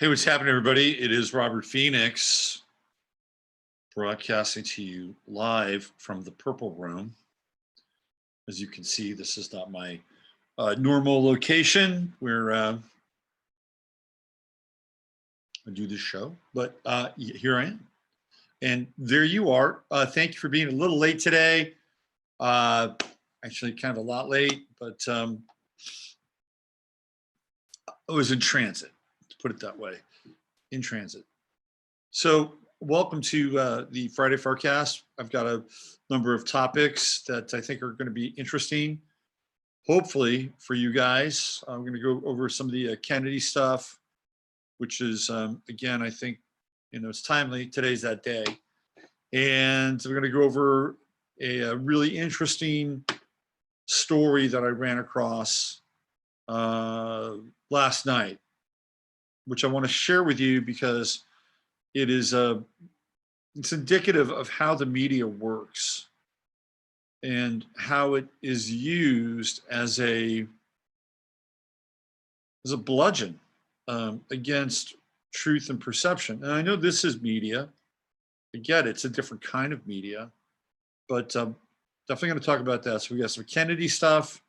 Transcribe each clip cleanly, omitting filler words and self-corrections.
Hey, what's happening, everybody? It is Robert Phoenix broadcasting to you live from the Purple Room. As you can see, this is not my normal location where I do this show, but here I am. And there you are. Thank you for being a little late today. Actually, kind of a lot late, but I was in transit, to put it that way, in transit. So welcome to the Friday FARcast. I've got a number of topics that I think are going to be interesting, hopefully for you guys. I'm going to go over some of the Kennedy stuff, which is, again, I think, it's timely. Today's that day. And we're going to go over a really interesting story that I ran across last night, which I want to share with you because it is it's indicative of how the media works and how it is used as a bludgeon against truth and perception. And I know this is media. I get it. It's a different kind of media, but definitely going to talk about that. So we got some Kennedy stuff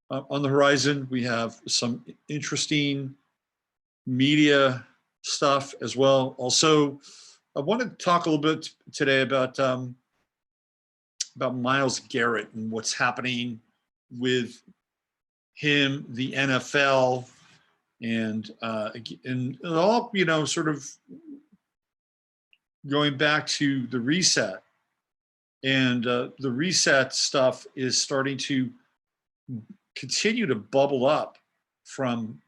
on the horizon. We have some interesting media stuff as well. Also, I wanted to talk a little bit today about Myles Garrett and what's happening with him, the NFL, and all, sort of going back to the reset. And the reset stuff is starting to continue to bubble up from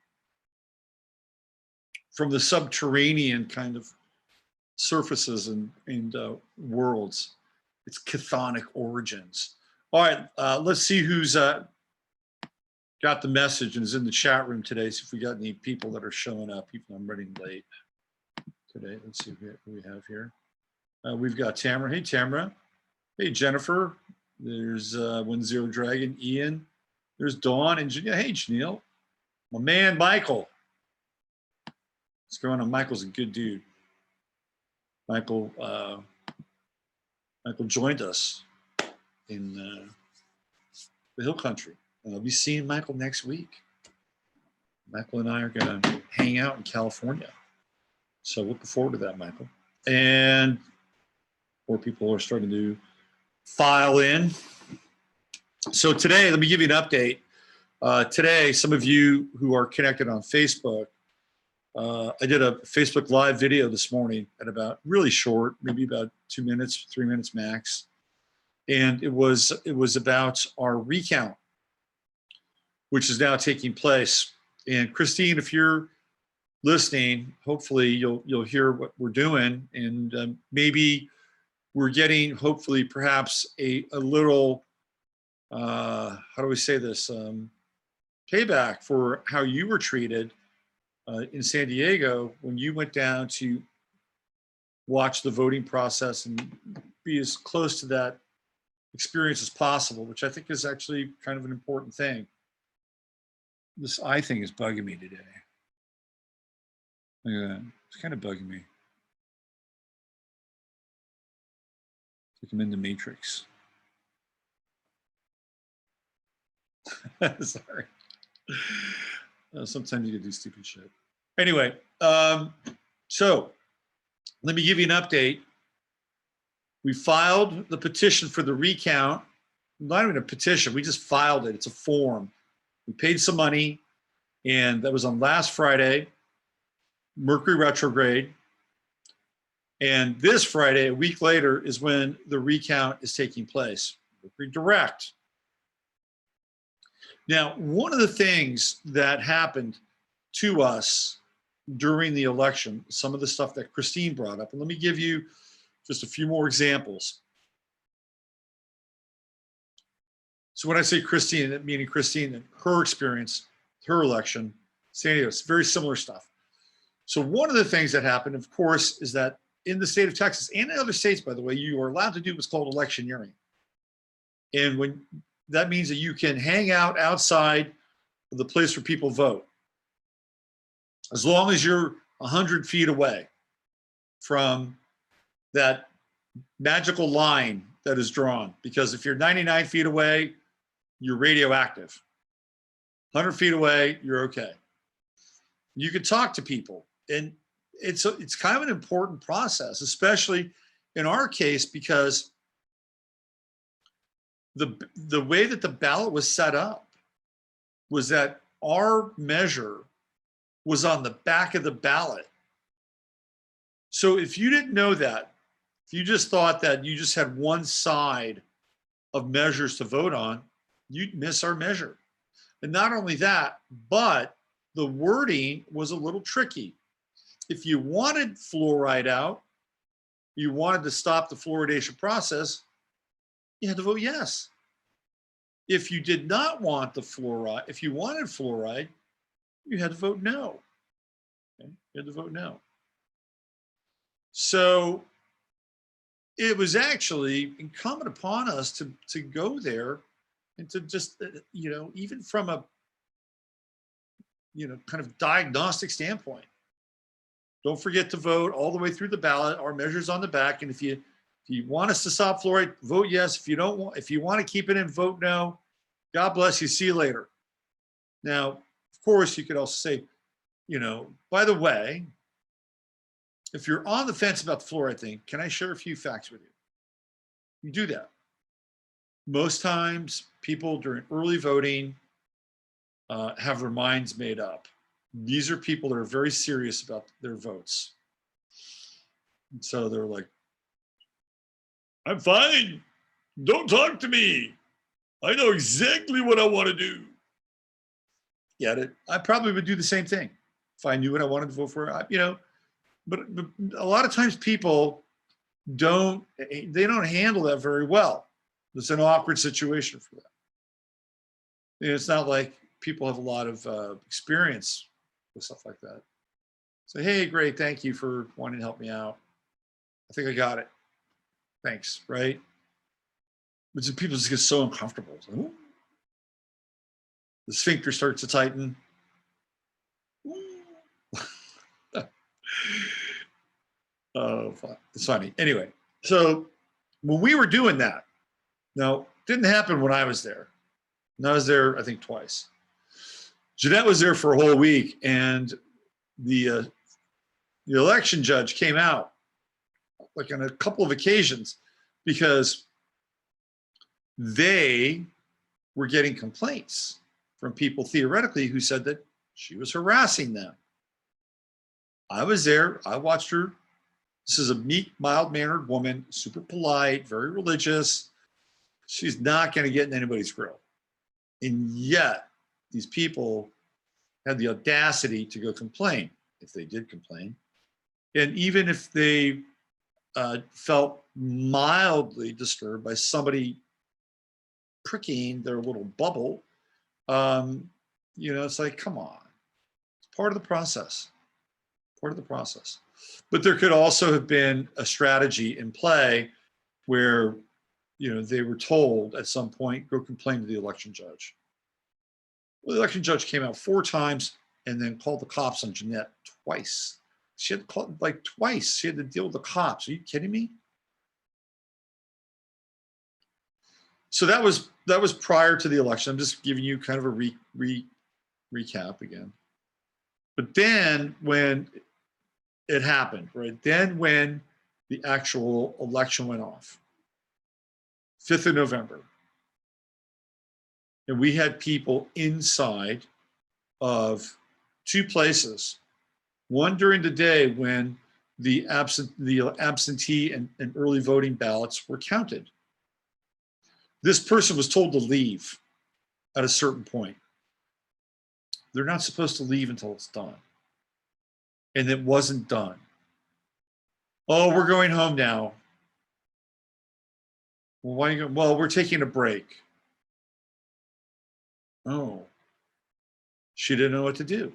the subterranean kind of surfaces and worlds. It's chthonic origins. All right, let's see who's got the message and is in the chat room today. See if we got any people that are showing up. People I'm running late today. Let's see who we have here. We've got Tamara. Hey, Tamara. Hey, Jennifer. There's 10 Dragon. Ian. There's Dawn and Janelle. Hey, Janelle. My man, Michael. What's going on? Michael's a good dude. Michael joined us in the Hill Country. And I'll be seeing Michael next week. Michael and I are going to hang out in California. So looking forward to that, Michael. And more people are starting to file in. So today, let me give you an update. Today, some of you who are connected on Facebook, I did a Facebook Live video this morning at about really short, maybe about 2 minutes, 3 minutes max. And it was about our recount, which is now taking place. And Christine, if you're listening, hopefully you'll hear what we're doing. And maybe we're getting, hopefully, perhaps a little, how do we say this, payback for how you were treated in San Diego when you went down to watch the voting process and be as close to that experience as possible, which I think is actually kind of an important thing. This eye thing is bugging me today. Look at that. It's kind of bugging me. Like I'm in the Matrix. Sorry. Sometimes you can do stupid shit. Anyway, so let me give you an update. We filed the petition for the recount. Not even a petition, we just filed it. It's a form. We paid some money, and that was on last Friday, Mercury retrograde. And this Friday, a week later, is when the recount is taking place. Mercury direct. Now, one of the things that happened to us during the election, some of the stuff that Christine brought up, and let me give you just a few more examples. So when I say Christine, meaning Christine and her experience, her election, San Diego, it's very similar stuff. So one of the things that happened, of course, is that in the state of Texas and in other states, by the way, you are allowed to do what's called electioneering. And when that means that you can hang out outside of the place where people vote. As long as you're 100 feet away from that magical line that is drawn. Because if you're 99 feet away, you're radioactive. 100 feet away, you're okay. You can talk to people, and it's kind of an important process, especially in our case, because the way that the ballot was set up was that our measure was on the back of the ballot. So if you didn't know that, if you just thought that you just had one side of measures to vote on, you'd miss our measure. And not only that, but the wording was a little tricky. If you wanted fluoride out, you wanted to stop the fluoridation process, you had to vote yes. If you did not want the fluoride, if you wanted fluoride, you had to vote no. Okay? You had to vote no. So it was actually incumbent upon us to go there and to just, you know, even from a, you know, kind of diagnostic standpoint, don't forget to vote all the way through the ballot. Our measure's on the back. And if you want us to stop fluoride, vote yes. If you don't want, if you want to keep it in, vote no. God bless you. See you later. Now, of course, you could also say, you know, by the way, if you're on the fence about the fluoride thing, can I share a few facts with you? You do that. Most times, people during early voting have their minds made up. These are people that are very serious about their votes. And so they're like, I'm fine. Don't talk to me. I know exactly what I want to do. Get it? I probably would do the same thing if I knew what I wanted to vote for. You know, but a lot of times people don't handle that very well. It's an awkward situation for them. You know, it's not like people have a lot of experience with stuff like that. So, hey, great, thank you for wanting to help me out. I think I got it. Thanks, right? But people just get so uncomfortable. Like, the sphincter starts to tighten. Oh, it's funny. Anyway, so when we were doing that, now, it didn't happen when I was there. And I was there, I think, twice. Jeanette was there for a whole week, and the election judge came out like on a couple of occasions because they were getting complaints from people theoretically who said that she was harassing them. I was there. I watched her. This is a meek, mild-mannered woman, super polite, very religious. She's not going to get in anybody's grill. And yet, these people had the audacity to go complain, if they did complain. And even if they felt mildly disturbed by somebody pricking their little bubble, you know, it's like, come on. It's part of the process. Part of the process. But there could also have been a strategy in play where, you know, they were told at some point, go complain to the election judge. Well, the election judge came out 4 times and then called the cops on Jeanette twice. She had to call like twice. She had to deal with the cops. Are you kidding me? So that was prior to the election. I'm just giving you kind of a recap again. But then when it happened, right? Then when the actual election went off, 5th of November, and we had people inside of 2 places. One during the day when the absentee and early voting ballots were counted. This person was told to leave at a certain point. They're not supposed to leave until it's done. And it wasn't done. Oh, we're going home now. Well, why are you going? Well, we're taking a break. Oh, she didn't know what to do.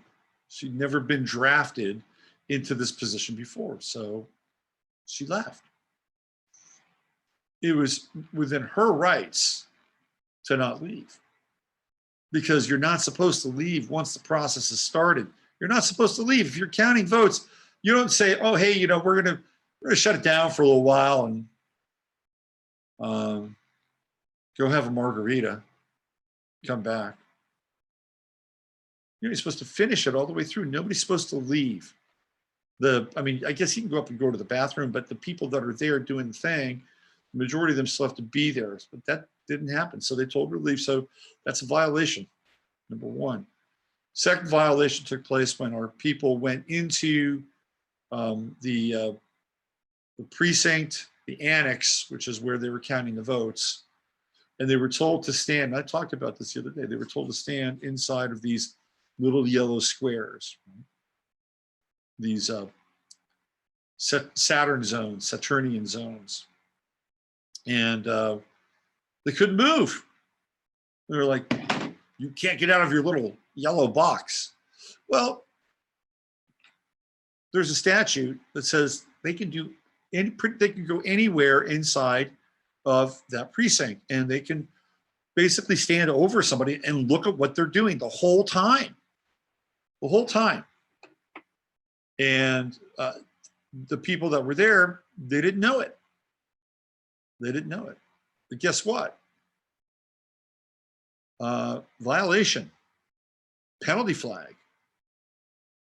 She'd never been drafted into this position before, so she left. It was within her rights to not leave, because you're not supposed to leave once the process has started. You're not supposed to leave. If you're counting votes, You don't say, oh, hey, we're gonna shut it down for a little while and go have a margarita, come back. You're supposed to finish it all the way through. Nobody's supposed to leave. I mean, I guess you can go up and go to the bathroom, but the people that are there doing the thing, the majority of them still have to be there. But that didn't happen. So they told her to leave. So that's a violation, number one. Second violation took place when our people went into the precinct, the annex, which is where they were counting the votes. And they were told to stand. I talked about this the other day. They were told to stand inside of these little yellow squares, these Saturn zones, Saturnian zones. And they couldn't move. They were like, you can't get out of your little yellow box. Well, there's a statute that says they can go anywhere inside of that precinct, and they can basically stand over somebody and look at what they're doing the whole time. The whole time. And the people that were there, they didn't know it. They didn't know it. But guess what? Violation, penalty flag.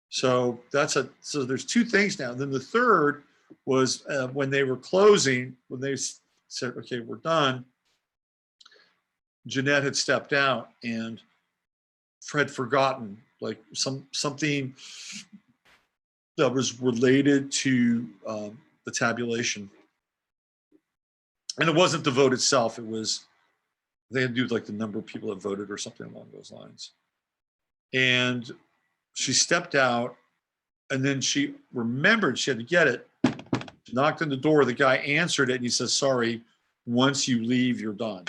So so there's two things now. Then the third was when they were closing, when they said, okay, we're done, Jeanette had stepped out and had forgotten like something that was related to the tabulation. And it wasn't the vote itself. It was, they had to do like the number of people that voted or something along those lines. And she stepped out, and then she remembered she had to get it. She knocked on the door. The guy answered it, and he says, sorry, once you leave, you're done.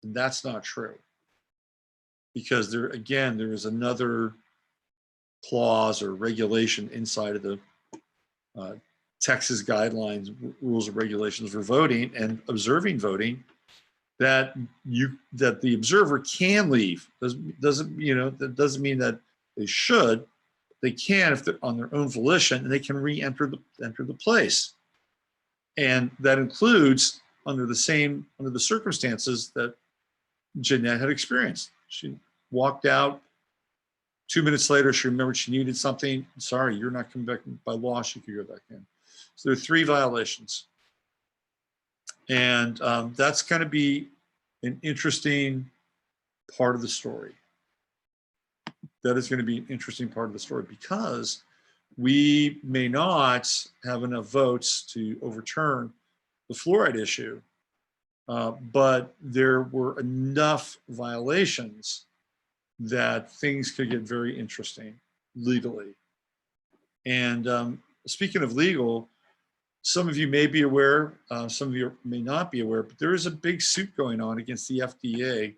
And that's not true. Because there is another clause or regulation inside of the Texas guidelines, rules and regulations for voting and observing voting, that the observer can leave. That doesn't mean that they should. They can if they're on their own volition, and they can re-enter the place. And that includes under the circumstances that Jeanette had experienced. She walked out. 2 minutes later, she remembered she needed something. Sorry, you're not coming back by law. She could go back in. So there are 3 violations. And that's going to be an interesting part of the story. That is going to be an interesting part of the story, because we may not have enough votes to overturn the fluoride issue, but there were enough violations that things could get very interesting legally. And speaking of legal, some of you may be aware, some of you may not be aware, but there is a big suit going on against the FDA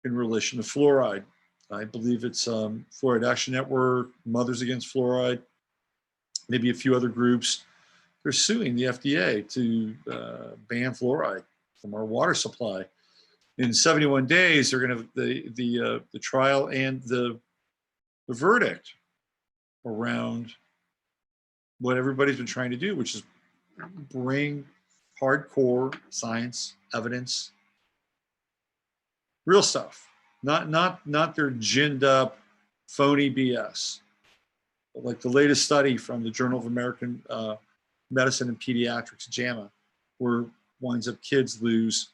in relation to fluoride. I believe it's Fluoride Action Network, Mothers Against Fluoride, maybe a few other groups. They're suing the FDA to ban fluoride from our water supply. In 71 days, they're going to the trial and the verdict around what everybody's been trying to do, which is bring hardcore science, evidence, real stuff, not their ginned up, phony BS. Like the latest study from the Journal of American Medicine and Pediatrics, JAMA, where winds up kids lose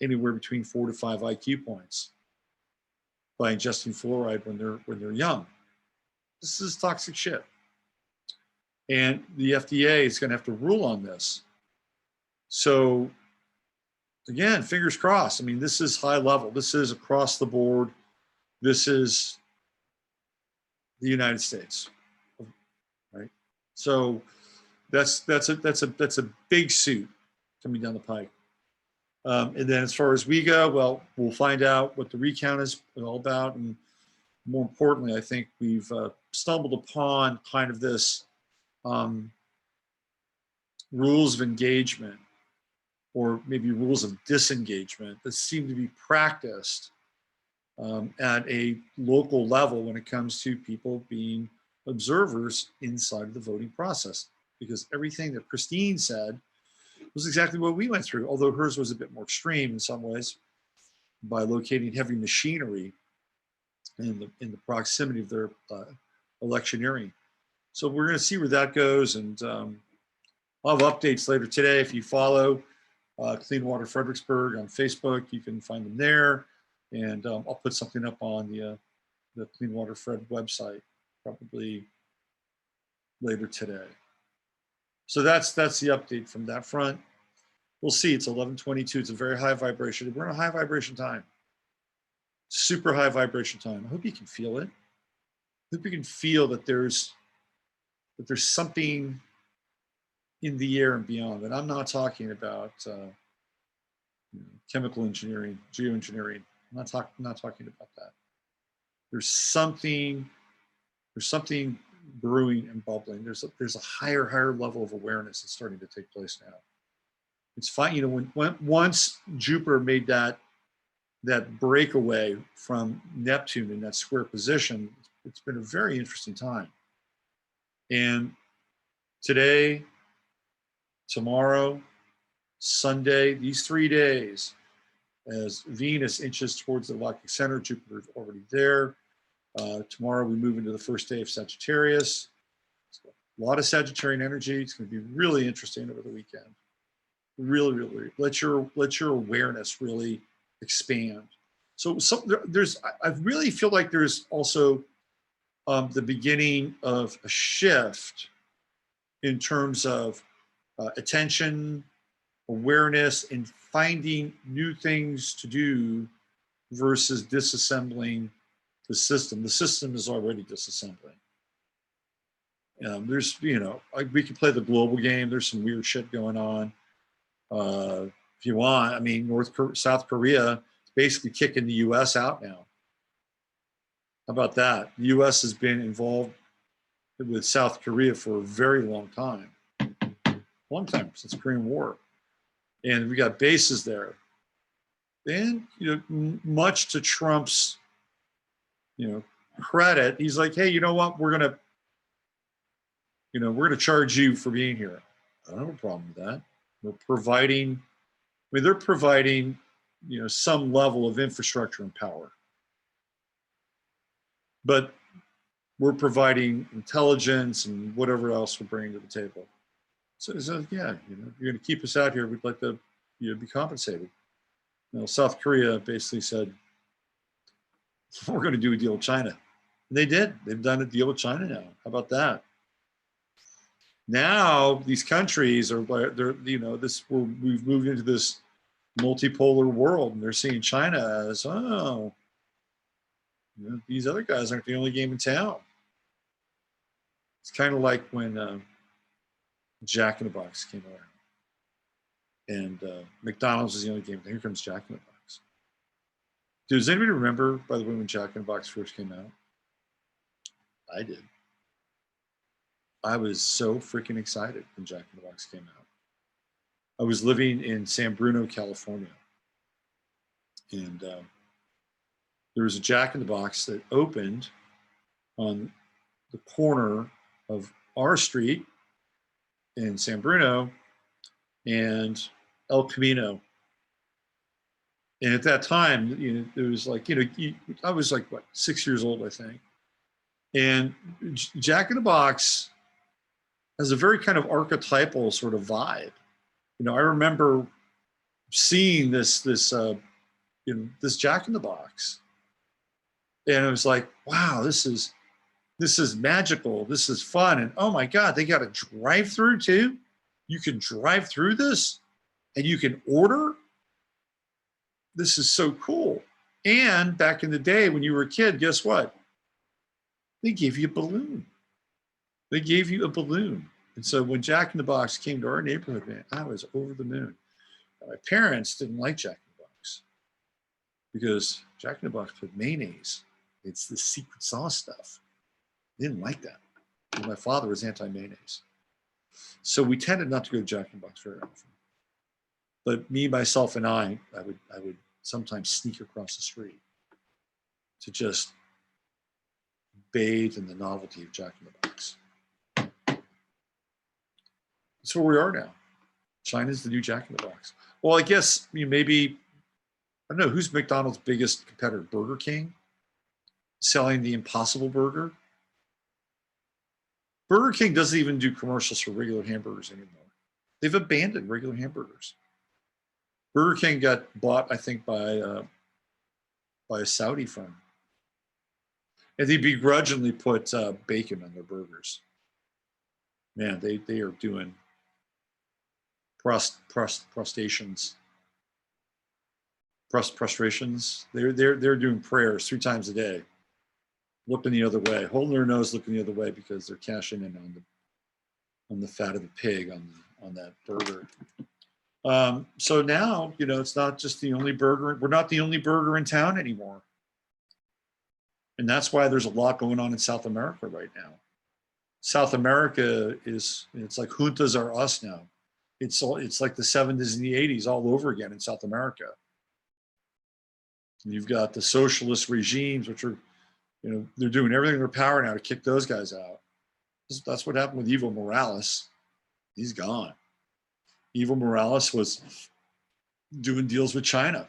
anywhere between 4 to 5 IQ points by ingesting fluoride when they're young. This is toxic shit. And the FDA is going to have to rule on this. So again, fingers crossed. I mean, this is high level. This is across the board. This is the United States, right? So that's a big suit coming down the pike. And then as far as we go, well, we'll find out what the recount is all about. And more importantly, I think we've stumbled upon kind of this rules of engagement, or maybe rules of disengagement, that seem to be practiced at a local level when it comes to people being observers inside of the voting process, because everything that Christine said was exactly what we went through, although hers was a bit more extreme in some ways by locating heavy machinery in the proximity of their electioneering. So we're going to see where that goes, and I'll have updates later today. If you follow Clean Water Fredericksburg on Facebook, you can find them there, and I'll put something up on the Clean Water Fred website probably later today. So that's the update from that front. We'll see. It's 11:22. It's a very high vibration. We're in a high vibration time. Super high vibration time. I hope you can feel it. I hope you can feel that there's something in the air and beyond. And I'm not talking about chemical engineering, geoengineering. I'm not talking about that. There's something brewing and bubbling. There's a higher level of awareness that's starting to take place now. It's fine, when once Jupiter made that breakaway from Neptune in that square position, it's been a very interesting time. And today, tomorrow, Sunday, these 3 days, as Venus inches towards the galactic center, Jupiter is already there. Tomorrow we move into the first day of Sagittarius. So a lot of Sagittarian energy. It's going to be really interesting over the weekend. Really, let your awareness really expand. So I really feel like there's also the beginning of a shift in terms of attention, awareness, and finding new things to do versus disassembling the system. The system is already disassembling. There's, we can play the global game. There's some weird shit going on. If you want, I mean, South Korea is basically kicking the U.S. out now. How about that? The U.S. has been involved with South Korea for a very long time since the Korean War, and we got bases there. And much to Trump's credit, he's like, hey, you know what? We're gonna charge you for being here. I don't have a problem with that. They're providing, some level of infrastructure and power. But we're providing intelligence and whatever else we're bringing to the table. So yeah, if you're going to keep us out here, we'd like to be compensated. South Korea basically said, we're going to do a deal with China. And they did. They've done a deal with China now. How about that? Now these countries we've moved into this multipolar world, and they're seeing China as, these other guys aren't the only game in town. It's kind of like when Jack in the Box came around, and McDonald's is the only game. Here comes Jack in the Box. Does anybody remember, by the way, when Jack in the Box first came out? I did. I was so freaking excited when Jack in the Box came out. I was living in San Bruno, California, and there was a Jack in the Box that opened on the corner of our street in San Bruno and El Camino. And at that time, it was like, I was like, 6 years old, I think. And Jack in the Box has a very kind of archetypal sort of vibe. I remember seeing this Jack in the Box, and it was like, wow, this is magical. This is fun, and oh my God, they got a drive-through too. You can drive through this, and you can order. This is so cool. And back in the day when you were a kid, guess what? They gave you a balloon. They gave you a balloon. And so when Jack in the Box came to our neighborhood, man, I was over the moon. My parents didn't like Jack in the Box because Jack in the Box put mayonnaise. It's the secret sauce stuff. They didn't like that. And my father was anti-mayonnaise. So we tended not to go to Jack in the Box very often. But me, myself, and I would sometimes sneak across the street to just bathed in the novelty of Jack in the Box. That's where we are now. China's the new Jack in the Box. Well, I guess maybe, I don't know, who's McDonald's biggest competitor? Burger King? Selling the Impossible Burger? Burger King doesn't even do commercials for regular hamburgers anymore. They've abandoned regular hamburgers. Burger King got bought, I think, by a Saudi firm. And they begrudgingly put bacon on their burgers. Man, they are doing prostrations. They're doing prayers 3 times a day, looking the other way, holding their nose, looking the other way, because they're cashing in on the fat of the pig on that burger. So now, it's not just the only burger. We're not the only burger in town anymore. And that's why there's a lot going on in South America right now. South America it's like juntas are us now. It's like the 70s and the 80s all over again in South America. You've got the socialist regimes, which are, they're doing everything in their power now to kick those guys out. That's what happened with Evo Morales. He's gone. Evo Morales was doing deals with China,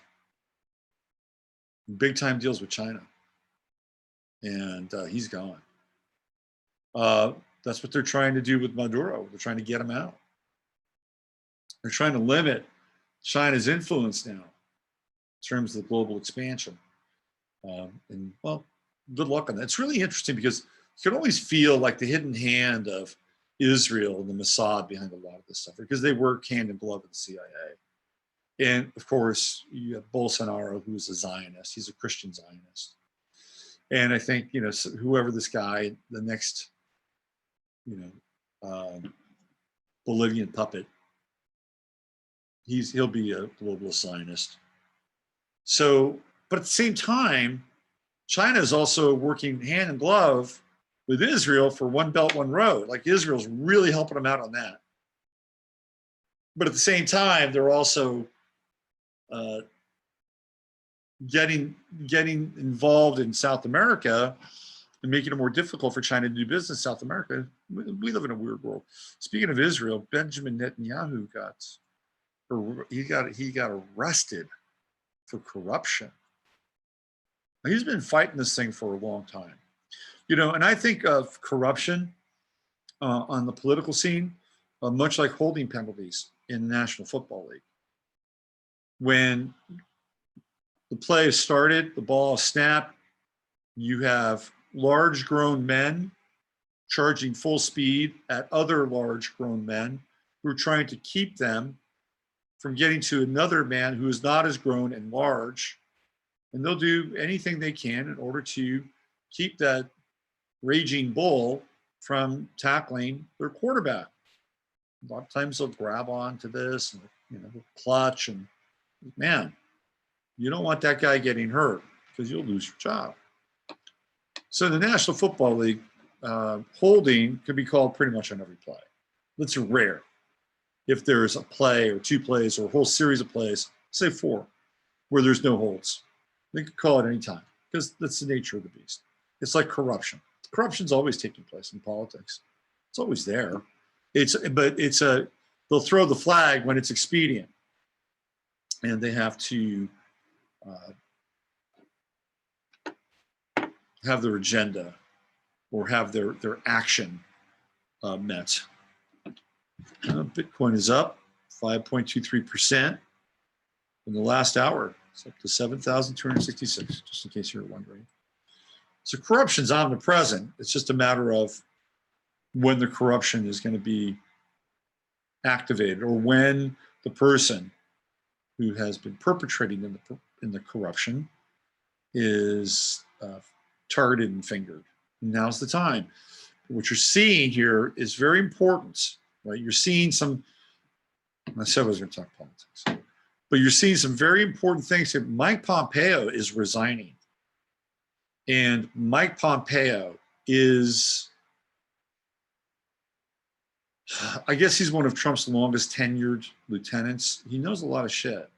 big time deals with China. And he's gone. That's what they're trying to do with Maduro. They're trying to get him out. They're trying to limit China's influence now in terms of the global expansion. And well, good luck on that. It's really interesting because you can always feel like the hidden hand of Israel and the Mossad behind a lot of this stuff, because they work hand in glove with the CIA. And of course, you have Bolsonaro, who's a Zionist. He's a Christian Zionist. And I think, whoever this guy, the next, Bolivian puppet, he'll be a global Zionist. So, but at the same time, China is also working hand in glove with Israel for One Belt, One Road. Like, Israel's really helping them out on that. But at the same time, they're also getting involved in South America and making it more difficult for China to do business in South America. We live in a weird world. Speaking of Israel, Benjamin Netanyahu got arrested for corruption. He's been fighting this thing for a long time, and I think of corruption on the political scene much like holding penalties in the National Football League. When the play is started, the ball is snapped, you have large grown men charging full speed at other large grown men who are trying to keep them from getting to another man who is not as grown and large. And they'll do anything they can in order to keep that raging bull from tackling their quarterback. A lot of times they'll grab onto this and clutch, and man, you don't want that guy getting hurt because you'll lose your job. So the National Football League, holding could be called pretty much on every play. That's rare. If there's a play or 2 plays or a whole series of plays, say 4, where there's no holds, they could call it any time because that's the nature of the beast. It's like corruption. Corruption's always taking place in politics. It's always there. They'll throw the flag when it's expedient, and they have to have their agenda or have their action met. Bitcoin is up 5.23% in the last hour. It's up to 7,266, just in case you're wondering. So corruption's omnipresent. It's just a matter of when the corruption is going to be activated, or when the person who has been perpetrating in the corruption is targeted and fingered. And now's the time. What you're seeing here is very important, right? You're seeing I said I was going to talk politics, but you're seeing some very important things here. Mike Pompeo is resigning. And Mike Pompeo is, I guess he's one of Trump's longest tenured lieutenants. He knows a lot of shit.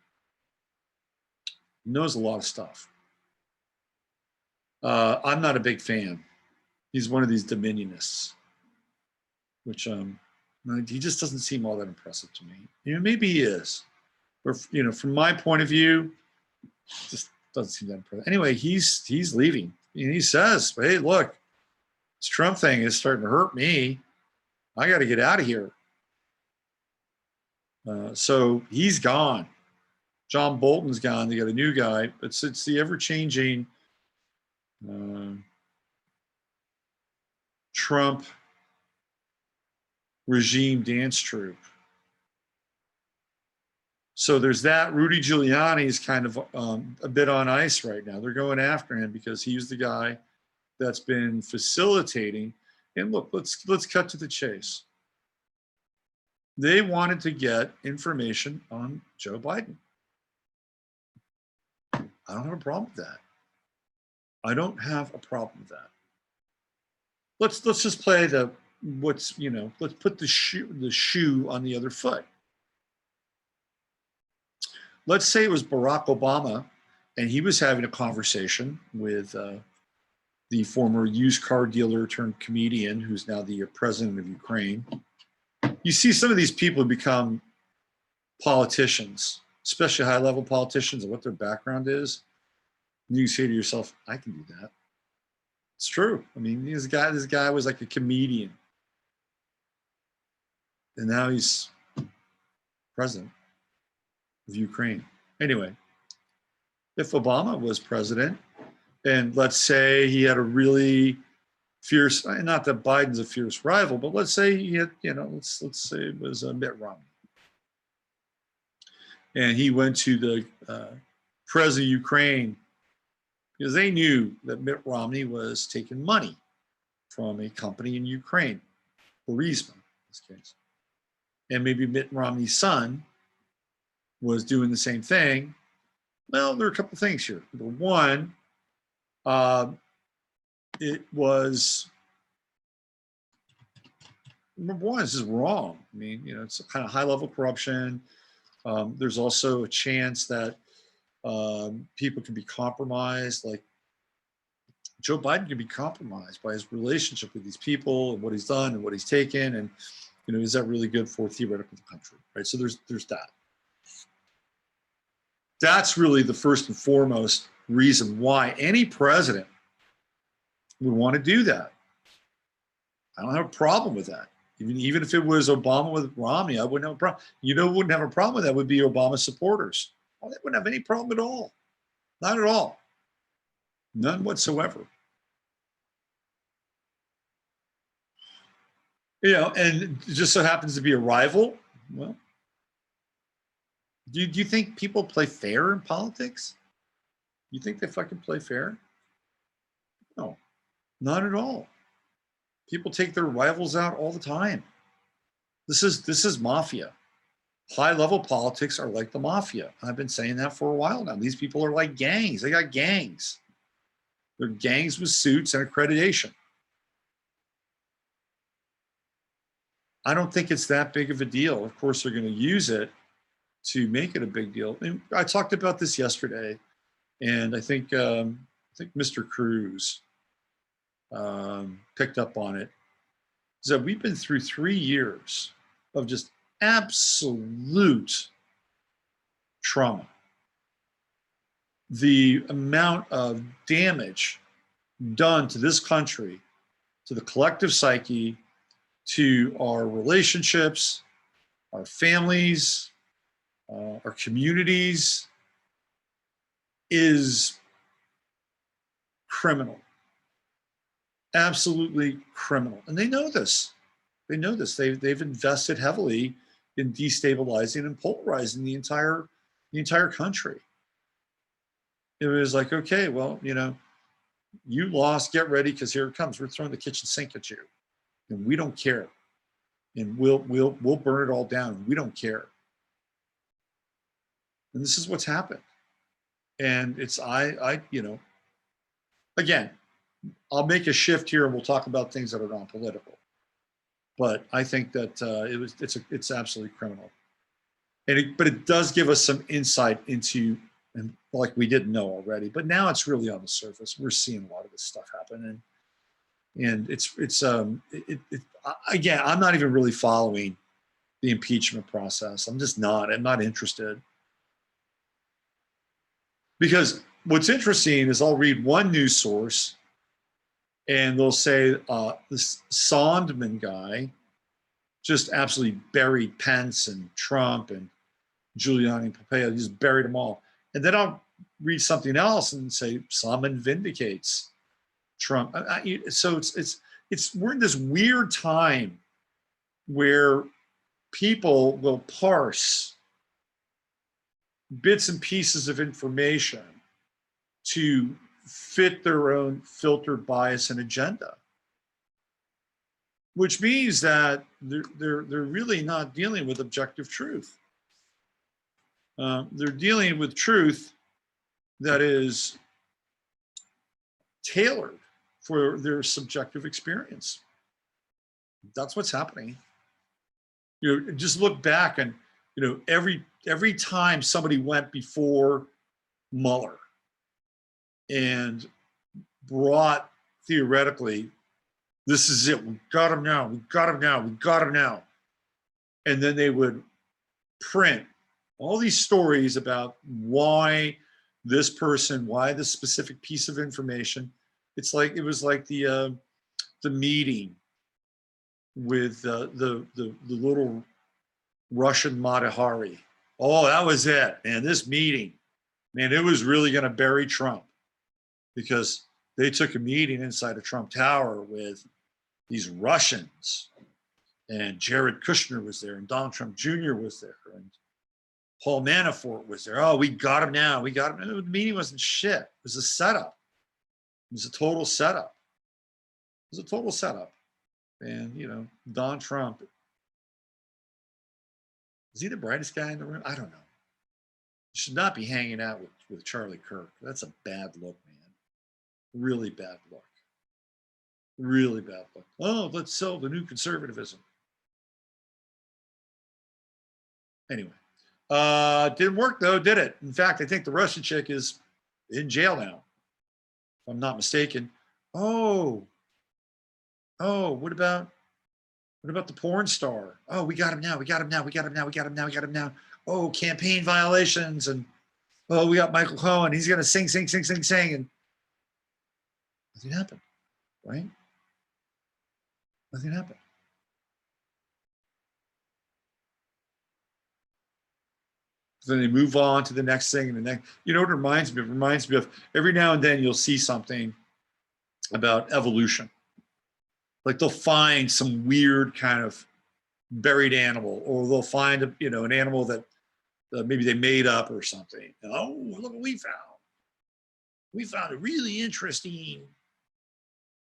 He knows a lot of stuff. I'm not a big fan He's one of these dominionists, which he just doesn't seem all that impressive to me. You know, maybe he is, or you know, from my point of view, just doesn't seem that impressive. Anyway, he's leaving, and he says, "Hey, look, this Trump thing is starting to hurt me. I got to get out of here." So he's gone. John Bolton's gone. They got a new guy. It's the ever-changing Trump regime dance troupe. So there's that. Rudy Giuliani is kind of a bit on ice right now. They're going after him because he's the guy that's been facilitating. And look, let's cut to the chase. They wanted to get information on Joe Biden. I don't have a problem with that. I don't have a problem with that. Let's just play let's put the shoe on the other foot. Let's say it was Barack Obama and he was having a conversation with the former used car dealer turned comedian who's now the president of Ukraine. You see some of these people become politicians, especially high-level politicians, and what their background is. And you say to yourself, I can do that. It's true. I mean, this guy was like a comedian. And now he's president of Ukraine. Anyway, if Obama was president, and let's say he had a really fierce, not that Biden's a fierce rival, but let's say he had, let's say it was Mitt Romney. And he went to the president of Ukraine because they knew that Mitt Romney was taking money from a company in Ukraine, Burisma in this case. And maybe Mitt Romney's son was doing the same thing. Well, there are a couple of things here. Number one, this is wrong. I mean, it's a kind of high-level corruption. There's also a chance that people can be compromised. Like Joe Biden can be compromised by his relationship with these people and what he's done and what he's taken. And, is that really good for theoretically the country, right? So there's that. That's really the first and foremost reason why any president would want to do that. I don't have a problem with that. Even if it was Obama with Romney, I wouldn't have a problem. Who wouldn't have a problem with that would be Obama supporters. Well, they wouldn't have any problem at all. Not at all. None whatsoever. And it just so happens to be a rival. Well, do you think people play fair in politics? You think they fucking play fair? No, not at all. People take their rivals out all the time. This is mafia. High-level politics are like the mafia. I've been saying that for a while now. These people are like gangs. They got gangs. They're gangs with suits and accreditation. I don't think it's that big of a deal. Of course, they're going to use it to make it a big deal. And I talked about this yesterday, and I think Mr. Cruz picked up on it. So we've been through 3 years of just absolute trauma. The amount of damage done to this country, to the collective psyche, to our relationships, our families, our communities is criminal. Absolutely criminal. And they know this. They know this. They've invested heavily in destabilizing and polarizing the entire country. It was like, okay, well, you lost, get ready, because here it comes. We're throwing the kitchen sink at you. And we don't care. And we'll burn it all down. We don't care. And this is what's happened. And it's again, I'll make a shift here and we'll talk about things that are non-political. But I think that it's absolutely criminal. But it does give us some insight into, and like we didn't know already, but now it's really on the surface. We're seeing a lot of this stuff happen. And again, I'm not even really following the impeachment process. I'm just not. I'm not interested. Because what's interesting is I'll read one news source and they'll say this Sondman guy just absolutely buried Pence and Trump and Giuliani and Pompeo. He just buried them all. And then I'll read something else and say Sondman vindicates Trump. So we're in this weird time where people will parse bits and pieces of information to fit their own filter, bias, and agenda, which means that they're really not dealing with objective truth. They're dealing with truth that is tailored for their subjective experience. That's what's happening. Just look back and, every time somebody went before Mueller and brought theoretically, this is it, we got him now, we got him now, we got him now. And then they would print all these stories about why this person, why this specific piece of information. It was like the meeting with the little Russian Matahari. Oh, that was it. And this meeting, man, it was really going to bury Trump because they took a meeting inside a Trump Tower with these Russians, and Jared Kushner was there, and Donald Trump Jr. was there, and Paul Manafort was there. Oh, we got him now. We got him. The meeting wasn't shit. It was a setup. It was a total setup. It was a total setup. And, Don Trump, is he the brightest guy in the room? I don't know. You should not be hanging out with Charlie Kirk. That's a bad look, man. Really bad look. Really bad look. Oh, let's sell the new conservatism. Anyway, didn't work though, did it? In fact, I think the Russian chick is in jail now, if I'm not mistaken. Oh, what about the porn star? Oh, we got him now. We got him now. We got him now. We got him now. We got him now. Oh, campaign violations. And we got Michael Cohen. He's going to sing. And nothing happened, right? Nothing happened. Then they move on to the next thing and the next. You know what it reminds me of? It reminds me of every now and then you'll see something about evolution. Like they'll find some weird kind of buried animal, or they'll find an animal that maybe they made up or something. Oh, look what we found. We found a really interesting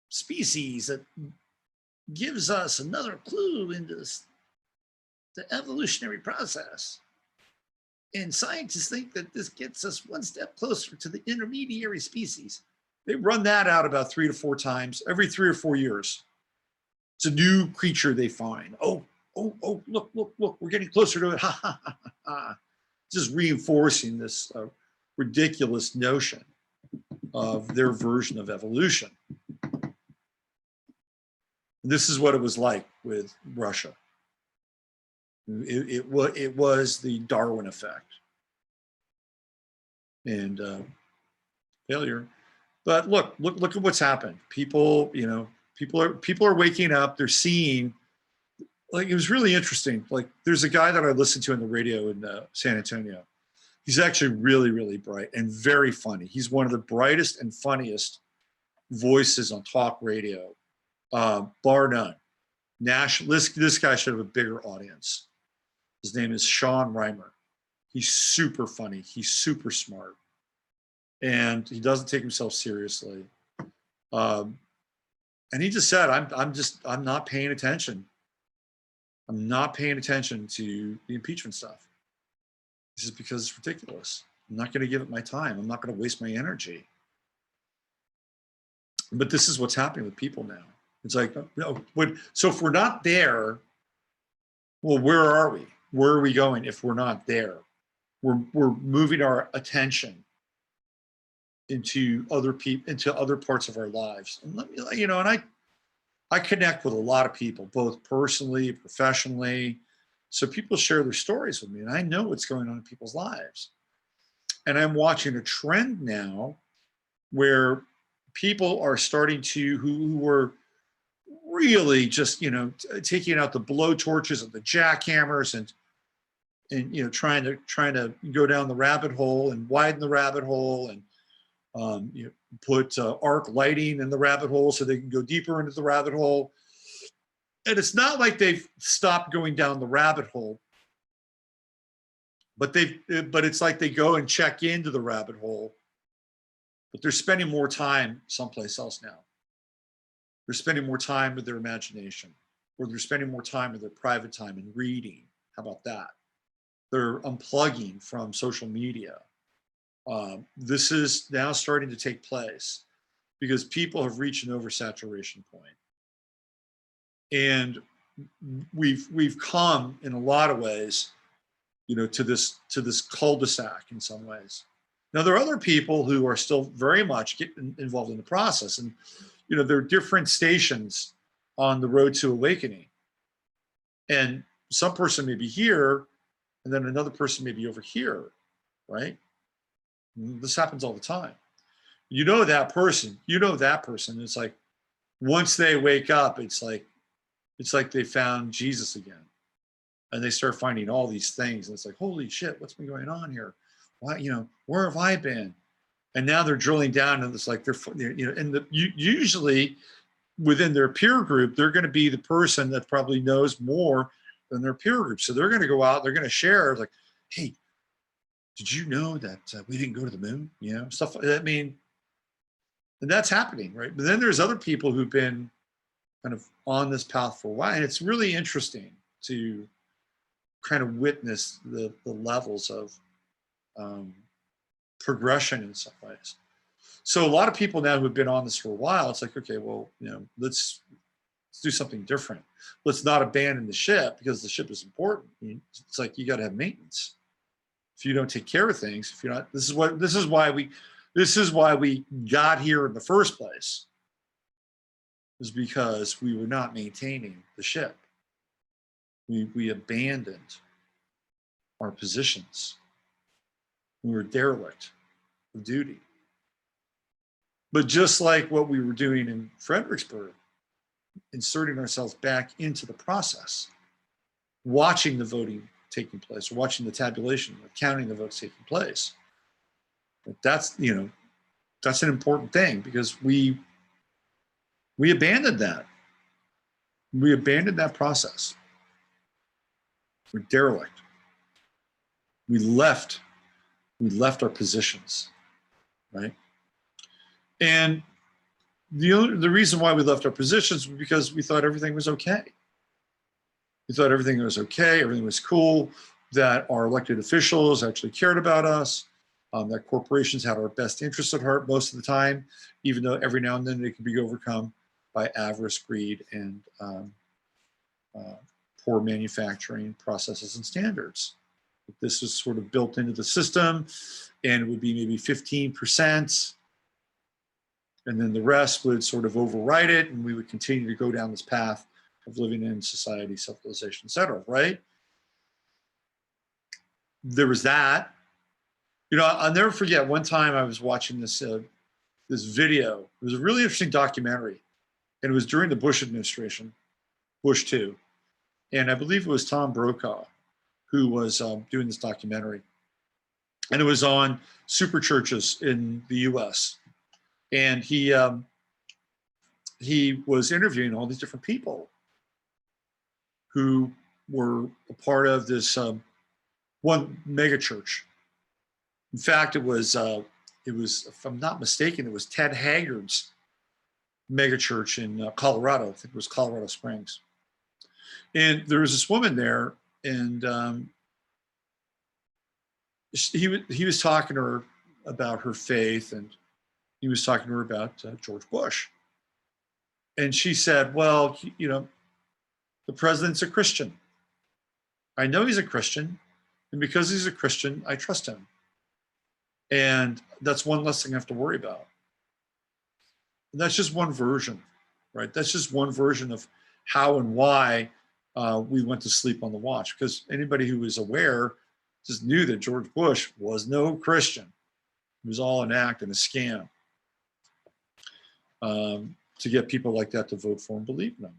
species that gives us another clue into the evolutionary process. And scientists think that this gets us one step closer to the intermediary species. They run that out about 3 to 4 times every 3 or 4 years. It's a new creature they find. Oh, look, we're getting closer to it. Ha, ha, ha, ha. Just reinforcing this ridiculous notion of their version of evolution. This is what it was like with Russia. It was the Darwin effect and failure. But look at what's happened. People are waking up. They're seeing. Like, it was really interesting. Like, there's a guy that I listened to on the radio in San Antonio. He's actually really, really bright and very funny. He's one of the brightest and funniest voices on talk radio, bar none. This guy should have a bigger audience. His name is Sean Reimer. He's super funny. He's super smart. And he doesn't take himself seriously. And he just said, I'm not paying attention. I'm not paying attention to the impeachment stuff. This is because it's ridiculous. I'm not going to give it my time. I'm not going to waste my energy. But this is what's happening with people now. It's like, so if we're not there, well, where are we? Where are we going if we're not there? We're moving our attention into other people, into other parts of our lives. And let me, and I connect with a lot of people, both personally, professionally. So people share their stories with me, and I know what's going on in people's lives. And I'm watching a trend now where people are starting to, who were really just, taking out the blow torches and the jackhammers and trying to go down the rabbit hole and widen the rabbit hole and put arc lighting in the rabbit hole so they can go deeper into the rabbit hole. And it's not like they've stopped going down the rabbit hole, but it's like they go and check into the rabbit hole, but they're spending more time someplace else now. They're spending more time with their imagination, or they're spending more time with their private time and reading. How about that? They're unplugging from social media. This is now starting to take place because people have reached an oversaturation point. And we've come in a lot of ways, to this cul-de-sac in some ways. Now, there are other people who are still very much involved in the process, and there are different stations on the road to awakening. And some person may be here, and then another person may be over here, right? This happens all the time. That person. It's like once they wake up, it's like they found Jesus again, and they start finding all these things, and it's like, holy shit, what's been going on here? Why, where have I been? And now they're drilling down, and it's like usually within their peer group, they're going to be the person that probably knows more than their peer group. So they're going to go out, they're going to share, like, hey, did you know that we didn't go to the moon? Stuff. And that's happening, right? But then there's other people who've been kind of on this path for a while, and it's really interesting to kind of witness the levels of progression in some ways. So a lot of people now who've been on this for a while, it's like, okay, well, let's do something different. Let's not abandon the ship, because the ship is important. It's like you got to have maintenance. If you don't take care of things, if you're not, this is why we got here in the first place, is because we were not maintaining the ship. We abandoned our positions. We were derelict of duty. But just like what we were doing in Fredericksburg, inserting ourselves back into the process, watching the voting taking place, or watching the tabulation, or counting the votes taking place. That's an important thing, because we abandoned that. We abandoned that process. We're derelict. We left our positions, right? And the reason why we left our positions was because we thought everything was okay. We thought everything was okay, everything was cool, that our elected officials actually cared about us, that corporations had our best interests at heart most of the time, even though every now and then they can be overcome by avarice, greed, and poor manufacturing processes and standards. This was sort of built into the system, and it would be maybe 15%, and then the rest would sort of override it, and we would continue to go down this path of living in society, self-realization, et cetera, right? There was that. I'll never forget, one time I was watching this video. It was a really interesting documentary, and it was during the Bush administration, Bush 2. And I believe it was Tom Brokaw who was doing this documentary. And it was on super churches in the US. And he was interviewing all these different people who were a part of this one mega church. In fact, it was, if I'm not mistaken, it was Ted Haggard's mega church in Colorado. I think it was Colorado Springs. And there was this woman there, and he was talking to her about her faith, and he was talking to her about George Bush. And she said, well, the president's a Christian. I know he's a Christian, and because he's a Christian, I trust him. And that's one less thing I have to worry about. And that's just one version right? That's just one version of how and why we went to sleep on the watch, because anybody who was aware just knew that George Bush was no Christian. It was all an act and a scam to get people like that to vote for and believe in him.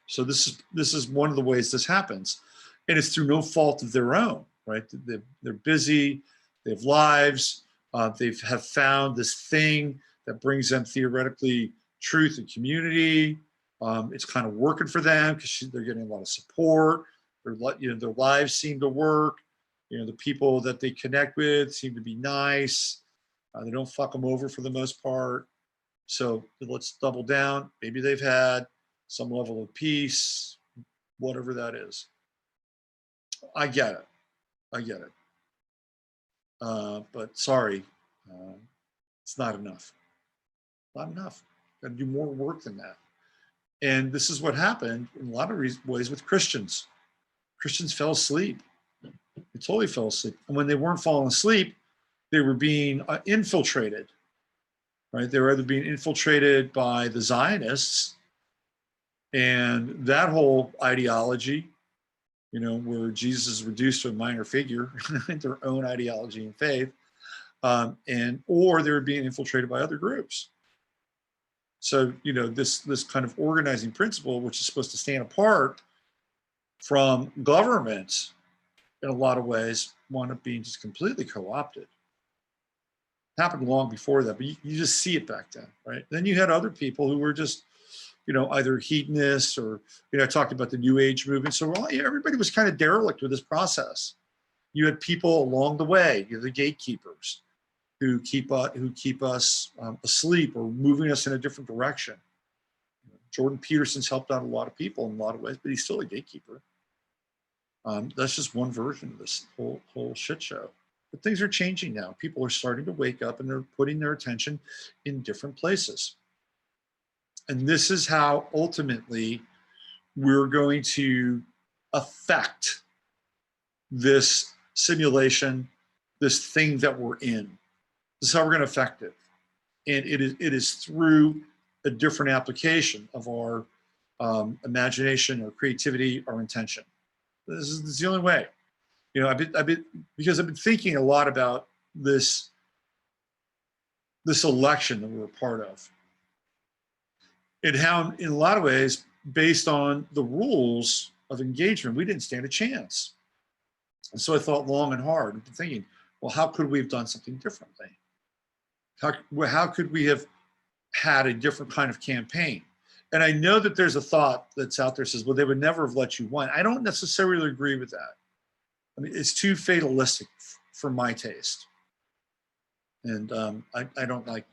So this is one of the ways this happens, and it's through no fault of their own, right? They're busy, they have lives, they have found this thing that brings them theoretically truth and community. It's kind of working for them because they're getting a lot of support. Their lives seem to work. The people that they connect with seem to be nice. They don't fuck them over for the most part. So let's double down. Maybe they've had some level of peace, whatever that is. I get it. I get it. But sorry, it's not enough. Not enough. Got to do more work than that. And this is what happened in a lot of ways with Christians. Christians fell asleep. They totally fell asleep. And when they weren't falling asleep, they were being infiltrated, right? They were either being infiltrated by the Zionists and that whole ideology, where Jesus is reduced to a minor figure, their own ideology and faith, or they were being infiltrated by other groups. So, this kind of organizing principle, which is supposed to stand apart from government in a lot of ways, wound up being just completely co-opted. Happened long before that, but you just see it back then, right? Then you had other people who were just, either hedonists or, I talked about the New Age movement. So everybody was kind of derelict with this process. You had people along the way, the gatekeepers, who keep us asleep or moving us in a different direction. Jordan Peterson's helped out a lot of people in a lot of ways, but he's still a gatekeeper. That's just one version of this whole shit show. But things are changing now. People are starting to wake up and they're putting their attention in different places. And this is how ultimately we're going to affect this simulation, this thing that we're in. This is how we're going to affect it. And it is through a different application of our imagination, our creativity, our intention. This is the only way. Because I've been thinking a lot about this election that we're a part of. And how, in a lot of ways, based on the rules of engagement, we didn't stand a chance. And so I thought long and hard, thinking, well, how could we have done something differently? How could we have had a different kind of campaign? And I know that there's a thought that's out there that says, well, they would never have let you win. I don't necessarily agree with that. I mean, it's too fatalistic for my taste. And I don't like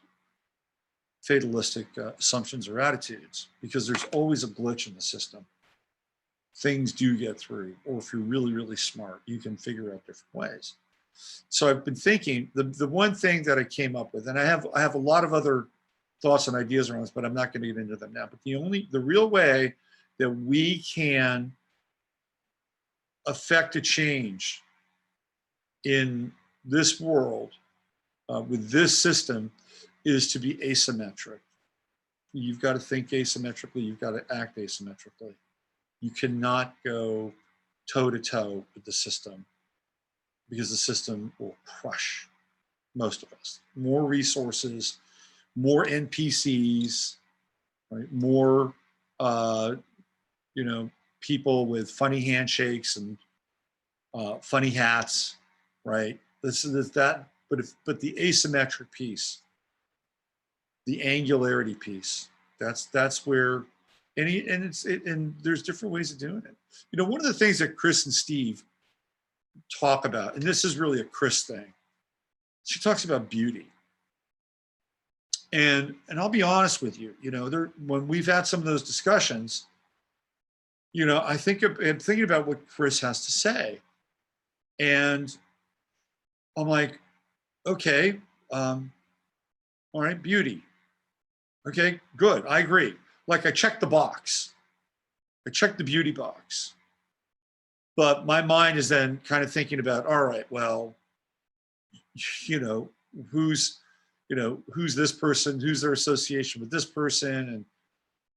fatalistic assumptions or attitudes, because there's always a glitch in the system. Things do get through, or if you're really, really smart, you can figure out different ways. So I've been thinking, the one thing that I came up with, and I have a lot of other thoughts and ideas around this, but I'm not going to get into them now. But the real way that we can affect a change in this world with this system is to be asymmetric. You've got to think asymmetrically. You've got to act asymmetrically. You cannot go toe to toe with the system, because the system will crush most of us. More resources, more NPCs, right? More, people with funny handshakes and funny hats, right? This is that. But the asymmetric piece, the angularity piece, that's where, and there's different ways of doing it. One of the things that Chris and Steve talk about, and this is really a Chris thing, she talks about beauty. And I'll be honest with you, when we've had some of those discussions, I'm thinking about what Chris has to say, and I'm like, okay, all right, beauty. Okay, good, I agree. Like, I checked the box. I checked the beauty box. But my mind is then kind of thinking about, all right, well, who's this person, who's their association with this person, and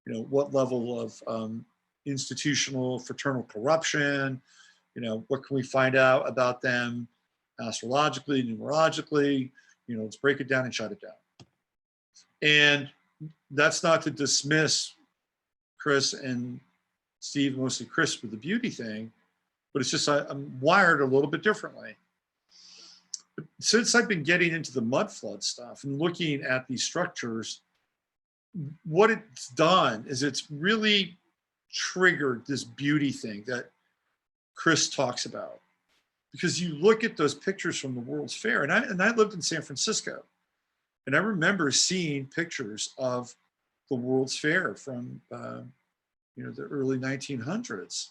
You know, what level of institutional fraternal corruption, you know, what can we find out about them astrologically, numerologically, you know, let's break it down and shut it down. And that's not to dismiss Chris and Steve, mostly Chris with the beauty thing, but it's just I'm wired a little bit differently. But since I've been getting into the mud flood stuff and looking at these structures, what it's done is it's really triggered this beauty thing that Chris talks about. Because you look at those pictures from the World's Fair, and I lived in San Francisco, and I remember seeing pictures of the World's Fair from you know, the early 1900s,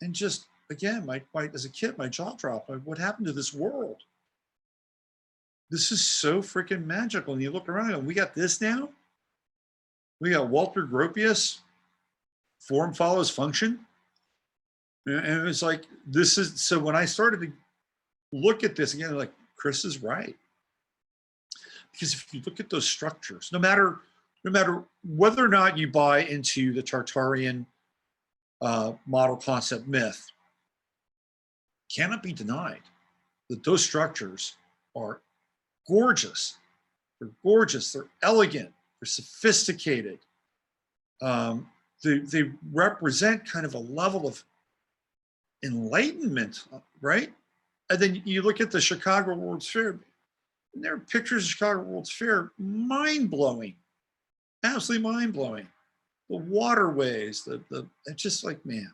and just again, my as a kid, my jaw dropped. Like, what happened to this world? This is so freaking magical. And you look around, and we got this now. We got Walter Gropius, form follows function. And it was like, this is, so when I started to look at this again, like, Chris is right. Because if you look at those structures, no matter whether or not you buy into the Tartarian model concept myth, cannot be denied that those structures are gorgeous. They're gorgeous, they're elegant, they're sophisticated. They represent kind of a level of enlightenment, right? And then you look at the Chicago World's Fair, and there are pictures of Chicago World's Fair, mind-blowing, absolutely mind-blowing. The waterways, it's just like, man,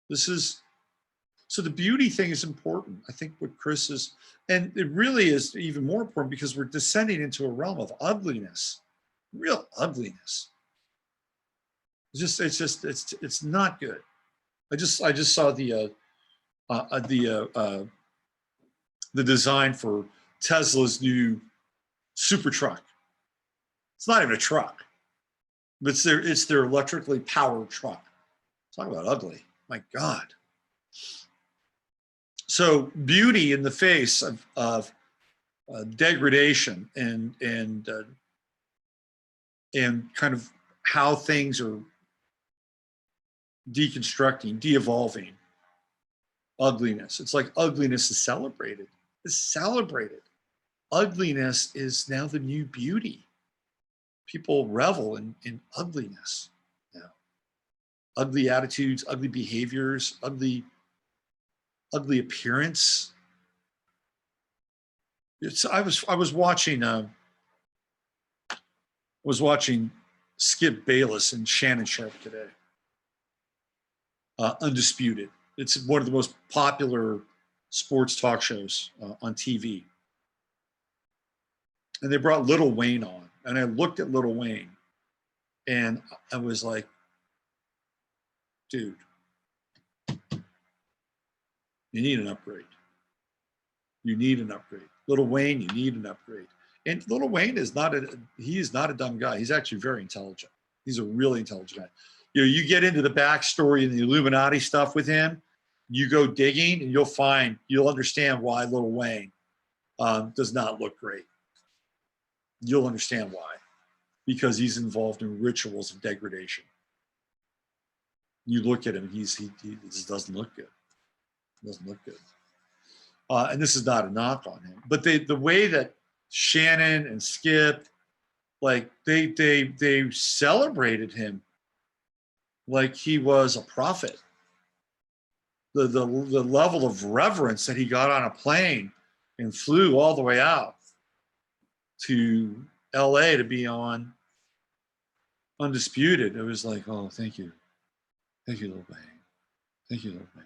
this is, so the beauty thing is important. I think what Chris is, and it really is even more important because we're descending into a realm of ugliness, real ugliness. It's not good. I just saw the design for Tesla's new super truck. It's not even a truck, but it's their electrically powered truck. Talk about ugly, my God. So beauty in the face of degradation and kind of how things are deconstructing, de-evolving. Ugliness. It's like ugliness is celebrated. It's celebrated. Ugliness is now the new beauty. People revel in ugliness now. Ugly attitudes, ugly behaviors, ugly appearance. I was watching Skip Bayless and Shannon Sharp today. Undisputed. It's one of the most popular sports talk shows on TV. And they brought Lil Wayne on. And I looked at Lil Wayne and I was like, dude, you need an upgrade. You need an upgrade. Lil Wayne, you need an upgrade. And Lil Wayne is not a dumb guy. He's actually very intelligent. He's a really intelligent guy. You know, you get into the backstory and the Illuminati stuff with him, you go digging and you'll understand why Lil Wayne does not look great. You'll understand why, because he's involved in rituals of degradation. You look at him, he just doesn't look good. Doesn't look good. And this is not a knock on him, but the way that Shannon and Skip, like they celebrated him like he was a prophet. The level of reverence that he got on a plane and flew all the way out to LA to be on Undisputed. It was like, oh, thank you. Thank you, Lil Wayne. Thank you, Lil Wayne.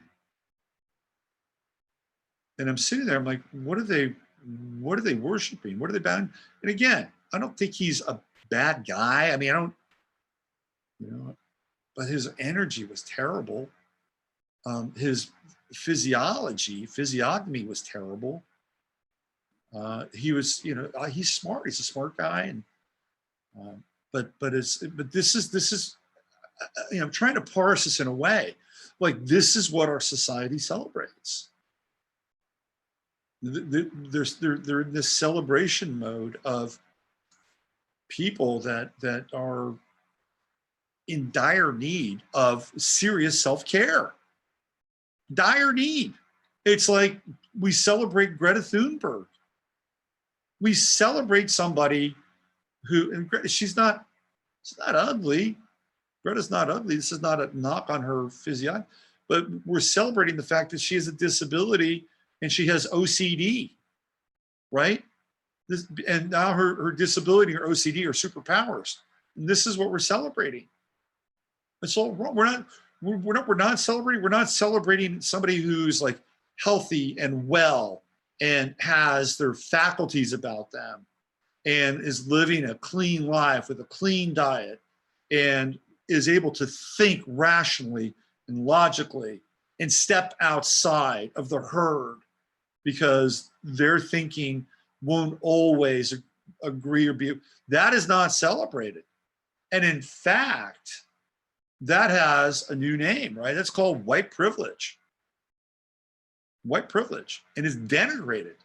And I'm sitting there, I'm like, what are they worshiping? What are they bound? And again, I don't think he's a bad guy. I mean, I don't, but his energy was terrible. His physiognomy was terrible. He was, he's smart. He's a smart guy, and but this is, I'm trying to parse this in a way, like this is what our society celebrates. They're in this celebration mode of people that are in dire need of serious self-care. Dire need. It's like we celebrate Greta Thunberg. We celebrate somebody who, and she's not ugly. Greta's not ugly. This is not a knock on her physiology, but we're celebrating the fact that she has a disability and she has OCD, right? And now her disability or OCD are superpowers. And this is what we're celebrating. It's all wrong. We're not celebrating. We're not celebrating somebody who's like healthy and well and has their faculties about them and is living a clean life with a clean diet and is able to think rationally and logically and step outside of the herd because their thinking won't always agree or be. That is not celebrated. And in fact, that has a new name, right? That's called white privilege. White privilege, and is denigrated.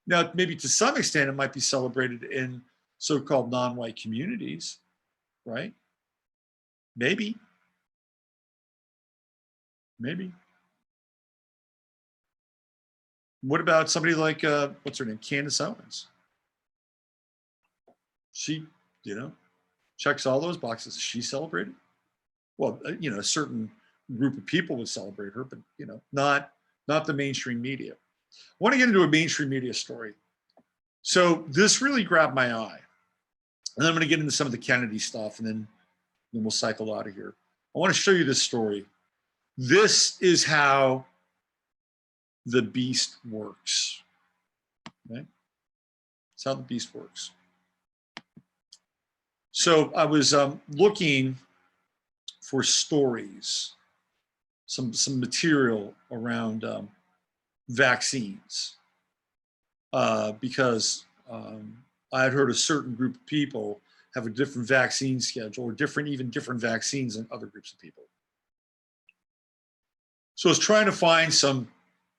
Now, maybe to some extent, it might be celebrated in so-called non-white communities, right? Maybe. Maybe. What about somebody like, what's her name? Candace Owens. She, checks all those boxes. Is she celebrated? Well, a certain group of people would celebrate her, but, not the mainstream media. I want to get into a mainstream media story. So this really grabbed my eye. And then I'm going to get into some of the Kennedy stuff, and then we'll cycle out of here. I want to show you this story. This is how the beast works. Okay? That's how the beast works. So I was looking for stories, some material around vaccines, because I had heard a certain group of people have a different vaccine schedule or even different vaccines than other groups of people. So I was trying to find some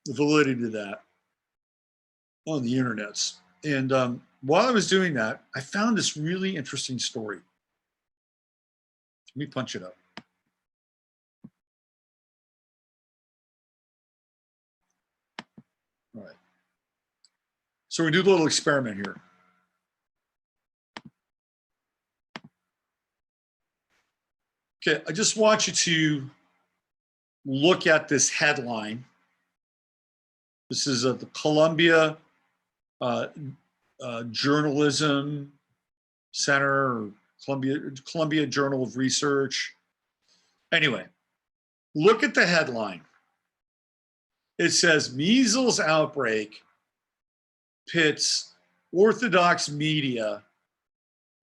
validity to that on the internets. And while I was doing that, I found this really interesting story. Let me punch it up. All right. So we do a little experiment here. Okay, I just want you to look at this headline. This is the Columbia Journalism Center, or Columbia Journal of Research. Anyway, look at the headline. It says, measles outbreak pits orthodox media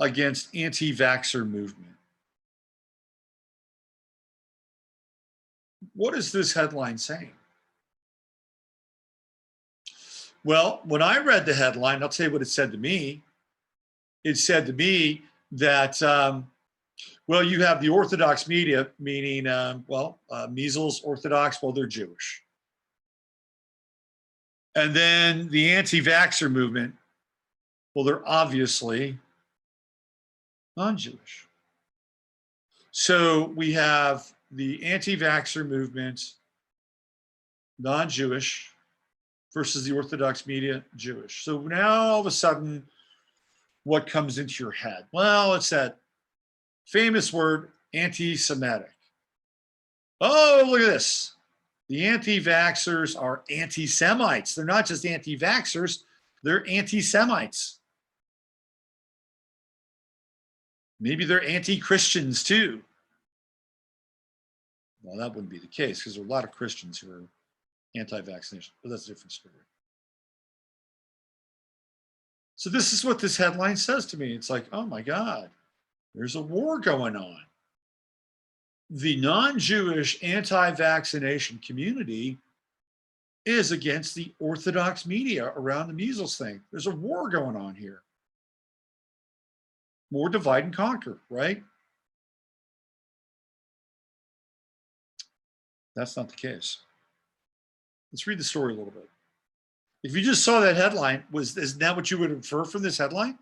against anti-vaxxer movement. What is this headline saying? Well, when I read the headline, I'll tell you what it said to me. It said to me that, well, you have the orthodox media, meaning, measles, Orthodox, well, they're Jewish. And then the anti-vaxxer movement, well, they're obviously non-Jewish. So we have the anti-vaxxer movement, non-Jewish, versus the Orthodox media, Jewish. So now all of a sudden, what comes into your head? Well, it's that famous word, anti-Semitic. Oh, look at this. The anti-vaxxers are anti-Semites. They're not just anti-vaxxers, they're anti-Semites. Maybe they're anti-Christians too. Well, that wouldn't be the case because there are a lot of Christians who are anti-vaccination, but that's a different story. So this is what this headline says to me. It's like, oh my God, there's a war going on. The non-Jewish anti-vaccination community is against the Orthodox media around the measles thing. There's a war going on here. More divide and conquer, right? That's not the case. Let's read the story a little bit. If you just saw that headline, isn't that what you would infer from this headline?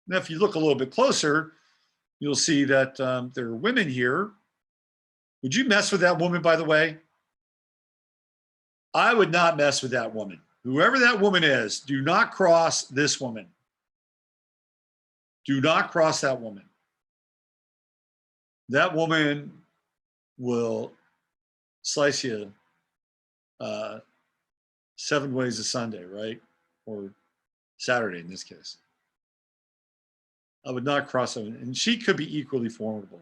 Now, if you look a little bit closer, you'll see that there are women here. Would you mess with that woman, by the way? I would not mess with that woman. Whoever that woman is, do not cross this woman. Do not cross that woman. That woman will slice you 7 ways a Sunday, right? Or Saturday in this case. I would not cross her, and she could be equally formidable.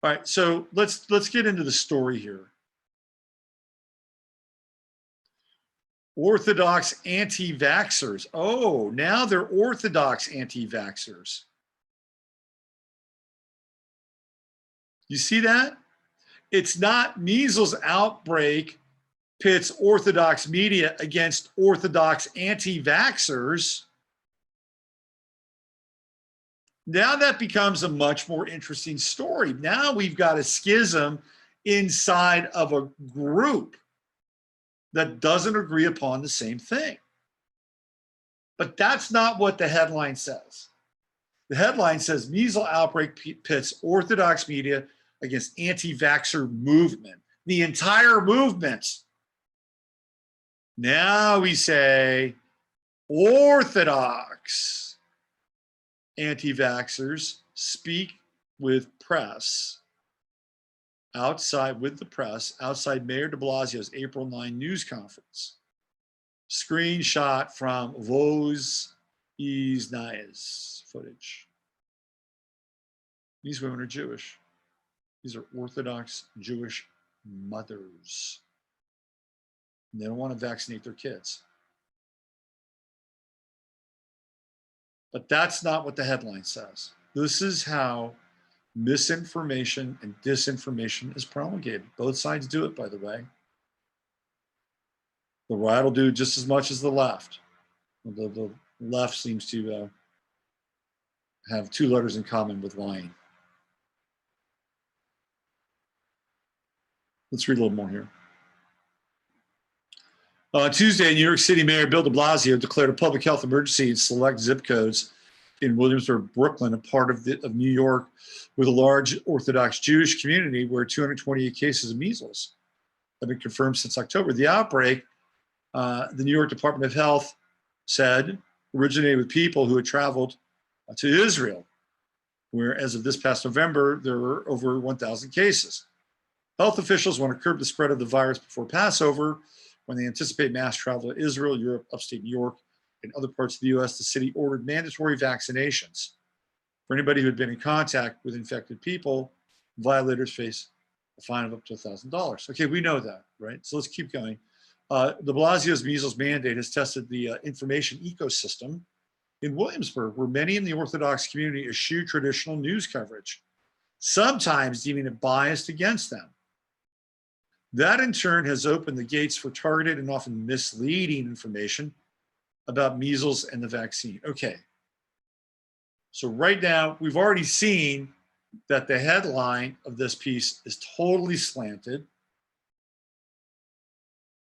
All right, so let's get into the story here. Orthodox anti-vaxxers. Oh, now they're orthodox anti-vaxxers. You see that? It's not measles outbreak pits orthodox media against orthodox anti-vaxxers. Now that becomes a much more interesting story. Now we've got a schism inside of a group that doesn't agree upon the same thing. But that's not what the headline says. The headline says measles outbreak pits orthodox media against anti-vaxxer movement. The entire movement. Now we say orthodox anti-vaxxers speak with press outside Mayor de Blasio's April 9 news conference. Screenshot from Voz Iznaez footage. These women are Jewish. These are Orthodox Jewish mothers. And they don't want to vaccinate their kids. But that's not what the headline says. This is how misinformation and disinformation is promulgated. Both sides do it, by the way. The right will do just as much as the left. The left seems to have 2 letters in common with lying. Let's read a little more here. On Tuesday, New York City Mayor Bill de Blasio declared a public health emergency in select zip codes in Williamsburg, Brooklyn, a part of New York with a large Orthodox Jewish community where 228 cases of measles have been confirmed since October. The outbreak, the New York Department of Health said, originated with people who had traveled to Israel, where as of this past November, there were over 1,000 cases. Health officials want to curb the spread of the virus before Passover, when they anticipate mass travel to Israel, Europe, upstate New York, and other parts of the U.S. The city ordered mandatory vaccinations. For anybody who had been in contact with infected people, violators face a fine of up to $1,000. Okay, we know that, right? So let's keep going. De Blasio's measles mandate has tested the information ecosystem in Williamsburg, where many in the Orthodox community eschew traditional news coverage, sometimes deeming it biased against them. That in turn has opened the gates for targeted and often misleading information about measles and the vaccine. Okay. So right now, we've already seen that the headline of this piece is totally slanted.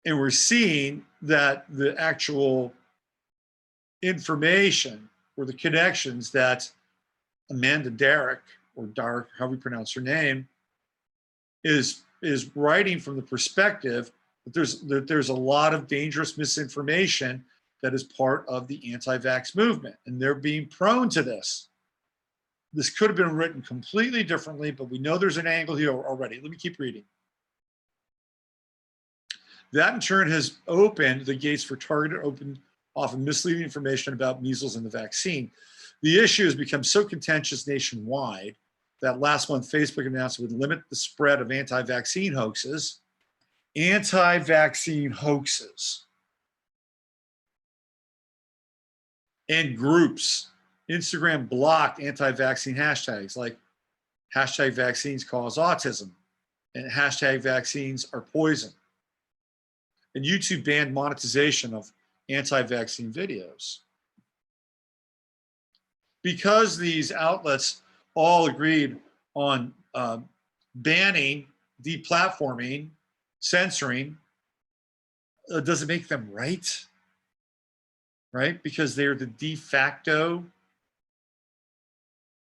And we're seeing that the actual information or the connections that Amanda Derrick, or Dark, however you pronounce her name, is writing from the perspective that there's a lot of dangerous misinformation that is part of the anti-vax movement, and they're being prone to this. This could have been written completely differently, but we know there's an angle here already. Let me keep reading. That in turn has opened the gates for targeted, open, often misleading information about measles and the vaccine. The issue has become so contentious nationwide that last month Facebook announced it would limit the spread of anti-vaccine hoaxes. Anti-vaccine hoaxes. And groups. Instagram blocked anti-vaccine hashtags like hashtag vaccines cause autism and hashtag vaccines are poison. And YouTube banned monetization of anti-vaccine videos. Because these outlets all agreed on banning, deplatforming, censoring, does it make them right? Right? Because they're the de facto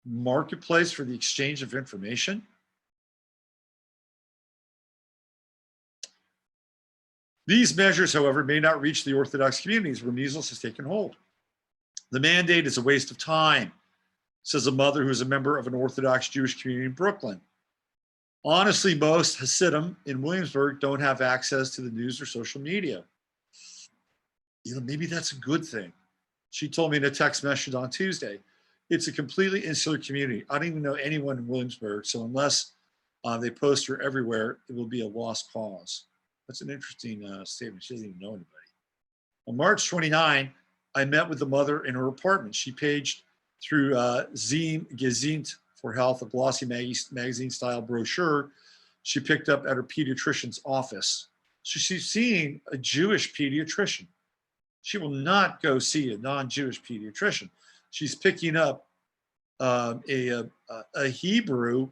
marketplace for the exchange of information. These measures, however, may not reach the Orthodox communities where measles has taken hold. The mandate is a waste of time, says a mother who is a member of an Orthodox Jewish community in Brooklyn. Honestly, most Hasidim in Williamsburg don't have access to the news or social media. Maybe that's a good thing. She told me in a text message on Tuesday. It's a completely insular community. I don't even know anyone in Williamsburg, so unless they post her everywhere, it will be a lost cause. That's an interesting statement. She doesn't even know anybody. On March 29, I met with the mother in her apartment. She paged through Zine Gesint for Health, a glossy magazine-style brochure she picked up at her pediatrician's office. So she's seeing a Jewish pediatrician. She will not go see a non-Jewish pediatrician. She's picking up a Hebrew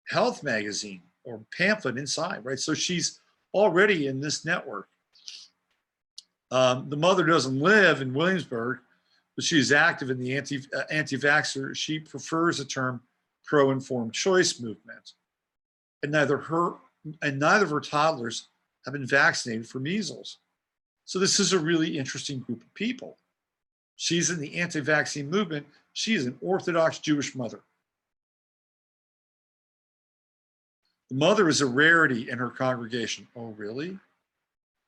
health magazine or pamphlet inside, right? So she's already in this network. The mother doesn't live in Williamsburg, but she is active in the anti-vaxxer. She prefers the term pro-informed choice movement. And neither of her toddlers have been vaccinated for measles. So this is a really interesting group of people. She's in the anti-vaccine movement. She is an Orthodox Jewish mother. The mother is a rarity in her congregation. Oh, really?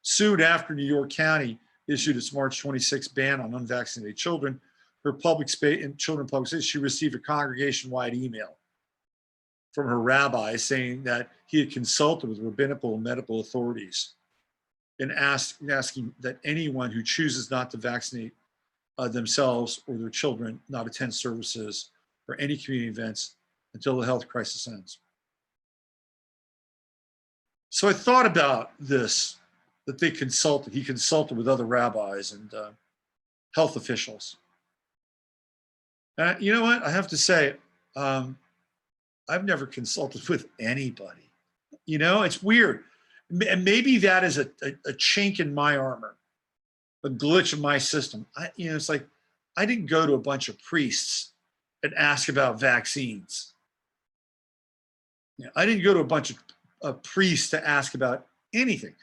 Soon after New York County issued its March 26 ban on unvaccinated children, her public space, she received a congregation-wide email from her rabbi saying that he had consulted with rabbinical and medical authorities and asking that anyone who chooses not to vaccinate themselves or their children not attend services or any community events until the health crisis ends. So I thought about this, that he consulted with other rabbis and health officials. And you know what? I have to say, I've never consulted with anybody. It's weird. And maybe that is a chink in my armor, a glitch in my system. It's like I didn't go to a bunch of priests and ask about vaccines. I didn't go to a bunch of priests to ask about anything.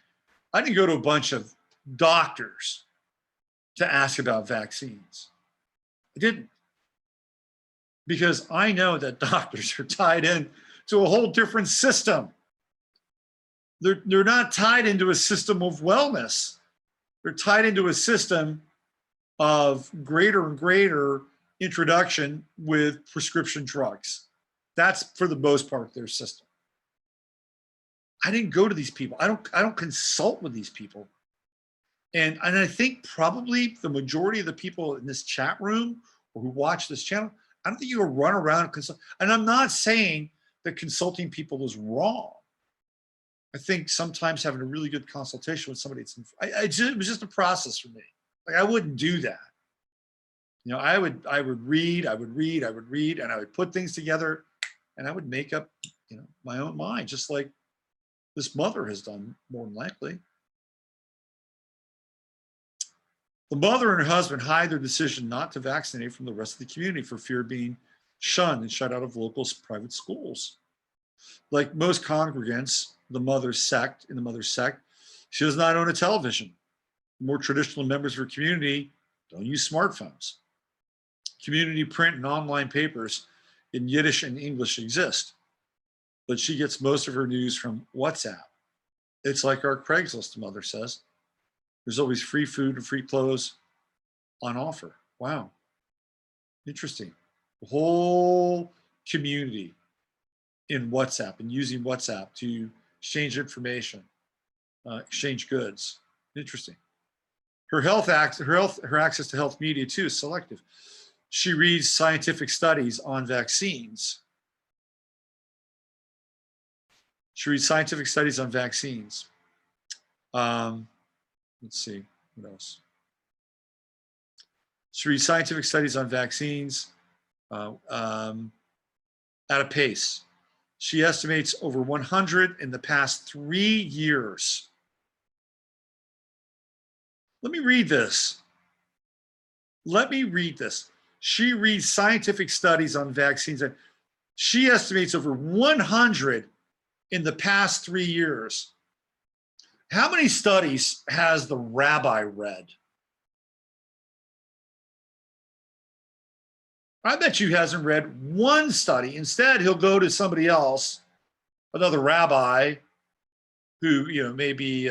I didn't go to a bunch of doctors to ask about vaccines. I didn't. Because I know that doctors are tied in to a whole different system. They're not tied into a system of wellness. They're tied into a system of greater and greater introduction with prescription drugs. That's for the most part their system. I didn't go to these people. I don't consult with these people. And I think probably the majority of the people in this chat room or who watch this channel, I don't think you will run around and consult. And I'm not saying that consulting people is wrong. I think sometimes having a really good consultation with somebody, it was just a process for me. Like I wouldn't do that. I would read, and I would put things together, and I would make up, my own mind, just like this mother has done more than likely. The mother and her husband hide their decision not to vaccinate from the rest of the community for fear of being shunned and shut out of local private schools. Like most congregants, in the mother's sect, she does not own a television. More traditional members of her community don't use smartphones. Community print and online papers in Yiddish and English exist, but she gets most of her news from WhatsApp. It's like our Craigslist, the mother says. There's always free food and free clothes on offer. Wow. Interesting. The whole community in WhatsApp and using WhatsApp to exchange information, exchange goods. Interesting. Her access to health media too is selective. She reads scientific studies on vaccines. Let's see, what else? She reads scientific studies on vaccines at a pace. She estimates over 100 in the past 3 years. Let me read this. She reads scientific studies on vaccines, and she estimates over 100 in the past 3 years. How many studies has the rabbi read? I bet you he hasn't read one study. Instead, he'll go to somebody else, another rabbi, who may be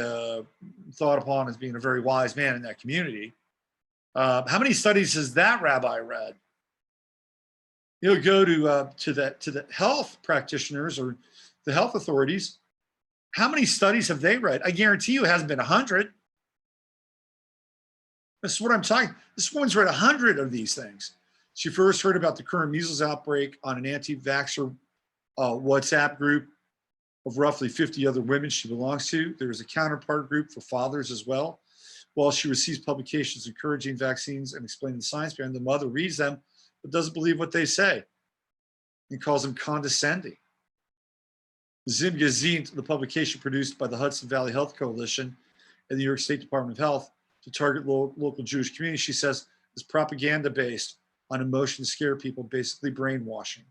thought upon as being a very wise man in that community. How many studies has that rabbi read? He'll go to the health practitioners or the health authorities. How many studies have they read? I guarantee you it hasn't been 100. This is what I'm talking. This woman's read 100 of these things. She first heard about the current measles outbreak on an anti-vaxxer WhatsApp group of roughly 50 other women she belongs to. There's a counterpart group for fathers as well. While she receives publications encouraging vaccines and explaining the science behind them, the mother reads them but doesn't believe what they say and calls them condescending. Zim Gazint, the publication produced by the Hudson Valley Health Coalition and the New York State Department of Health to target local Jewish communities, she says, is propaganda based on emotion to scare people, basically brainwashing.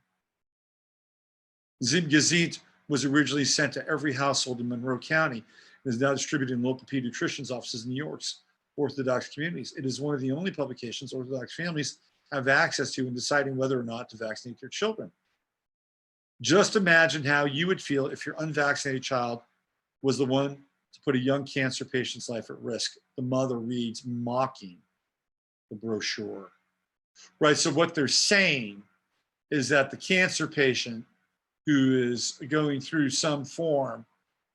Zim Gazint was originally sent to every household in Monroe County and is now distributed in local pediatricians' offices in New York's Orthodox communities. It is one of the only publications Orthodox families have access to in deciding whether or not to vaccinate their children. Just imagine how you would feel if your unvaccinated child was the one to put a young cancer patient's life at risk. The mother reads, mocking the brochure. Right, so what they're saying is that the cancer patient who is going through some form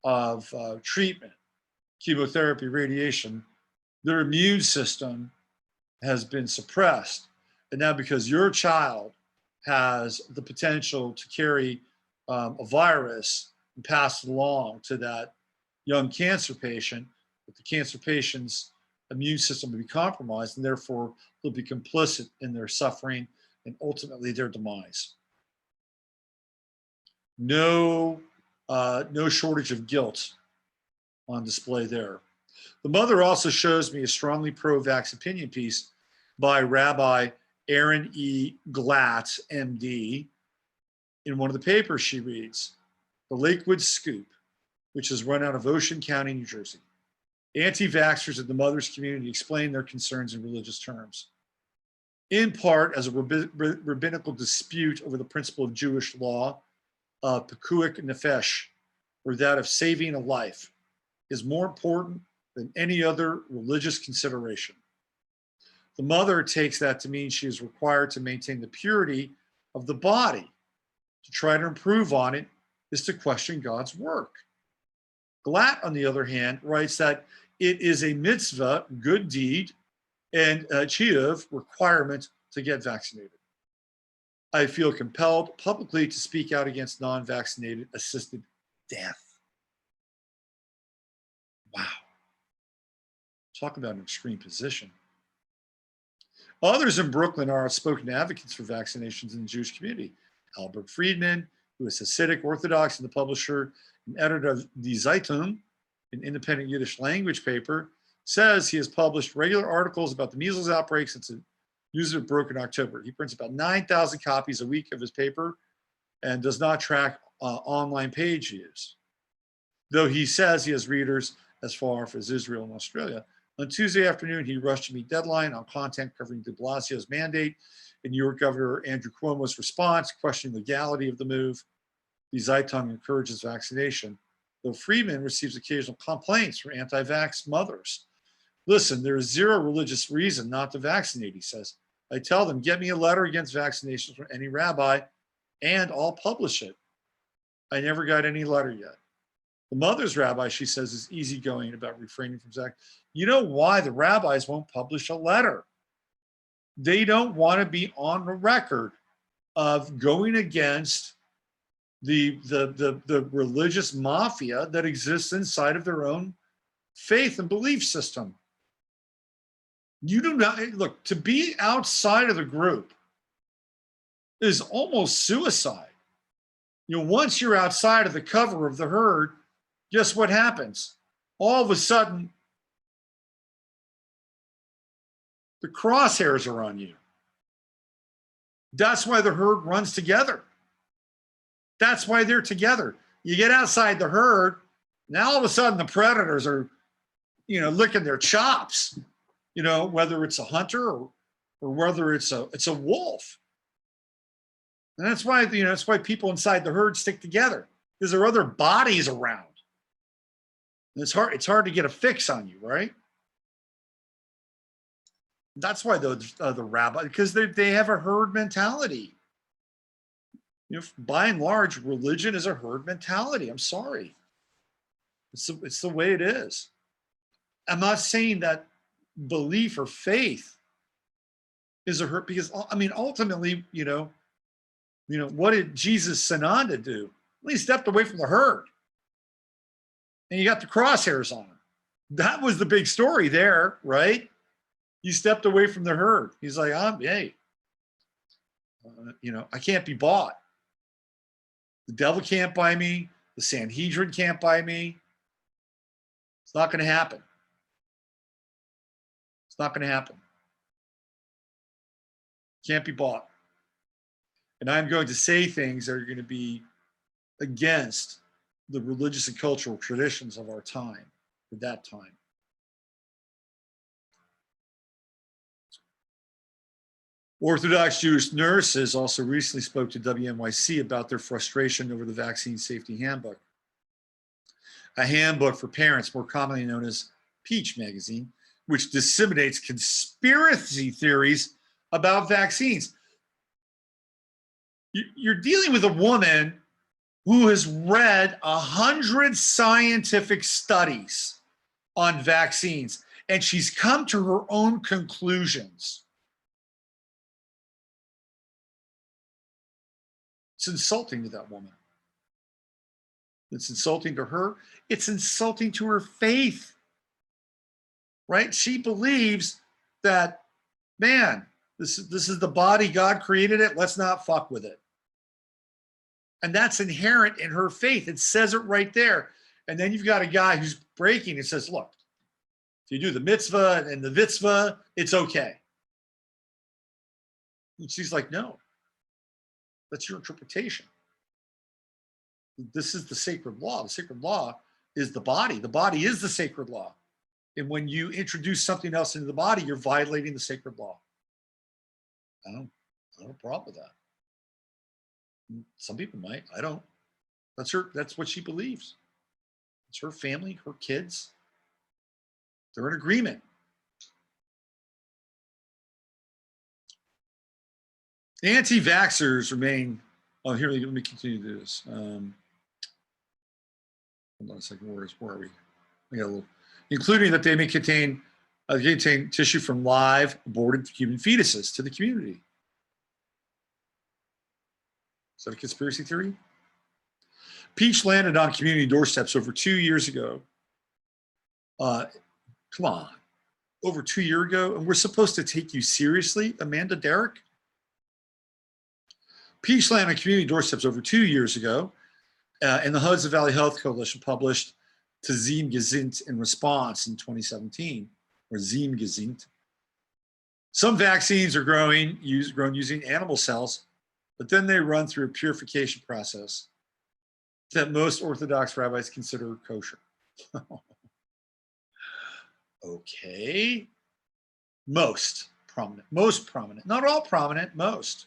of treatment, chemotherapy, radiation, their immune system has been suppressed. And now because your child has the potential to carry a virus and pass it along to that young cancer patient, that the cancer patient's immune system will be compromised, and therefore they'll be complicit in their suffering and ultimately their demise. No shortage of guilt on display there. The mother also shows me a strongly pro-vax opinion piece by Rabbi Aaron E. Glatt, MD, in one of the papers she reads, The Lakewood Scoop, which is run out of Ocean County, New Jersey. Anti-vaxxers in the mother's community explain their concerns in religious terms, in part as a rabbinical dispute over the principle of Jewish law, pekuach nefesh, or that of saving a life, is more important than any other religious consideration. The mother takes that to mean she is required to maintain the purity of the body. To try to improve on it is to question God's work. Glatt, on the other hand, writes that it is a mitzvah, good deed, and a chiyuv, requirement to get vaccinated. I feel compelled publicly to speak out against non-vaccinated assisted death. Wow. Talk about an extreme position. Others in Brooklyn are outspoken advocates for vaccinations in the Jewish community. Albert Friedman, who is Hasidic Orthodox and the publisher and editor of Die Zeitung, an independent Yiddish language paper, says he has published regular articles about the measles outbreak since the news broke in October. He prints about 9,000 copies a week of his paper and does not track online page views, though he says he has readers as far as Israel and Australia. On Tuesday afternoon, he rushed to meet deadline on content covering de Blasio's mandate and New York Governor Andrew Cuomo's response, questioning the legality of the move. Die Zeitung encourages vaccination, though Friedman receives occasional complaints from anti-vax mothers. Listen, there is zero religious reason not to vaccinate, he says. I tell them, get me a letter against vaccinations from any rabbi, and I'll publish it. I never got any letter yet. The mother's rabbi, she says, is easygoing about refraining from vaccinating. You know why the rabbis won't publish a letter? They don't want to be on the record of going against the religious mafia that exists inside of their own faith and belief system. You do not, look, to be outside of the group is almost suicide. You know, once you're outside of the cover of the herd, guess what happens? All of a sudden, the crosshairs are on you. That's why the herd runs together. That's why they're together. You get outside the herd, now all of a sudden the predators are, licking their chops, whether it's a hunter or whether it's a wolf. And that's why, that's why people inside the herd stick together, because there are other bodies around. And it's hard to get a fix on you, right? That's why the rabbi, because they have a herd mentality. By and large, religion is a herd mentality. I'm sorry. It's the way it is. I'm not saying that belief or faith is a herd, because ultimately, what did Jesus send on to do? Well, he stepped away from the herd, and you got the crosshairs on him. That was the big story there, right? He stepped away from the herd. He's like, I can't be bought. The devil can't buy me. The Sanhedrin can't buy me. It's not going to happen. It's not going to happen. Can't be bought. And I'm going to say things that are going to be against the religious and cultural traditions of our time, at that time. Orthodox Jewish nurses also recently spoke to WNYC about their frustration over the Vaccine Safety Handbook, a handbook for parents more commonly known as Peach magazine, which disseminates conspiracy theories about vaccines. You're dealing with a woman who has read 100 scientific studies on vaccines, and she's come to her own conclusions. It's insulting to that woman. It's insulting to her. It's insulting to her faith, right? She believes that, man, this is the body, God created it. Let's not fuck with it. And that's inherent in her faith. It says it right there. And then you've got a guy who's breaking and says, look, if you do the mitzvah and the vitzvah, it's okay. And she's like, no, that's your interpretation. This is the sacred law. The sacred law is the body. The body is the sacred law. And when you introduce something else into the body, you're violating the sacred law. I don't have a problem with that. Some people might. I don't. That's what she believes. It's her family, her kids. They're in agreement. Anti-vaxxers remain. Oh, here, let me continue to do this. Hold on a second. Where are we? We got a little. Including that they may contain tissue from live aborted human fetuses to the community. Is that a conspiracy theory? Peach landed on community doorsteps over 2 years ago. Come on, over 2 years ago, and we're supposed to take you seriously, Amanda Derrick? Peach landed on community doorsteps over 2 years ago, and the Hudson Valley Health Coalition published to Ziemgezint in response in 2017, or Ziemgezint. Some vaccines are grown using animal cells, but then they run through a purification process that most Orthodox rabbis consider kosher. Okay. Most prominent, not all prominent, most.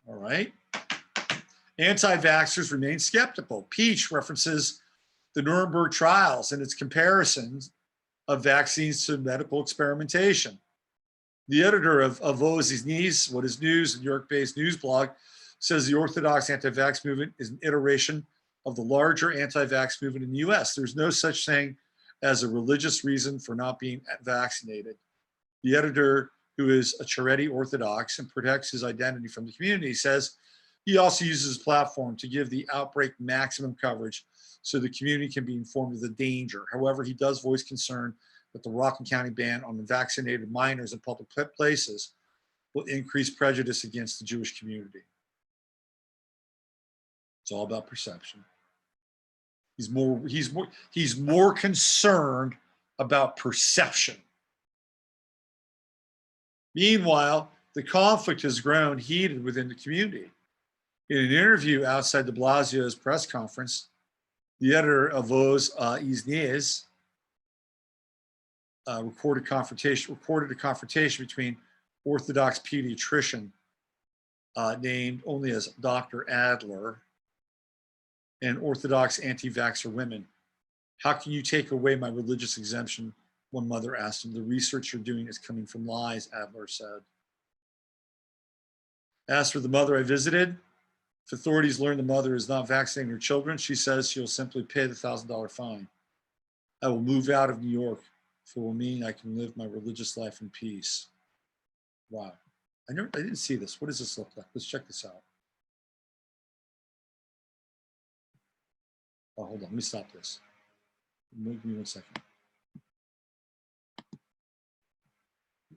All right. Anti-vaxxers remain skeptical. Peach references the Nuremberg trials and its comparisons of vaccines to medical experimentation. The editor of What Is News, a New York-based news blog, says the Orthodox anti-vax movement is an iteration of the larger anti-vax movement in the US. There's no such thing as a religious reason for not being vaccinated. The editor, who is a Chareti Orthodox and protects his identity from the community, says he also uses his platform to give the outbreak maximum coverage so the community can be informed of the danger. However, he does voice concern that the Rockland County ban on vaccinated minors in public places will increase prejudice against the Jewish community. It's all about perception. He's more concerned about perception. Meanwhile, the conflict has grown heated within the community. In an interview outside de Blasio's press conference, the editor of Voz Isnies reported a confrontation between Orthodox pediatrician named only as Dr. Adler and Orthodox anti-vaxxer women. How can you take away my religious exemption? One mother asked him. The research you're doing is coming from lies, Adler said. As for the mother I visited, if authorities learn the mother is not vaccinating her children, she says she'll simply pay the $1,000 fine. I will move out of New York if it will mean I can live my religious life in peace. Wow. I didn't see this. What does this look like? Let's check this out. Oh, hold on. Let me stop this. Give me 1 second.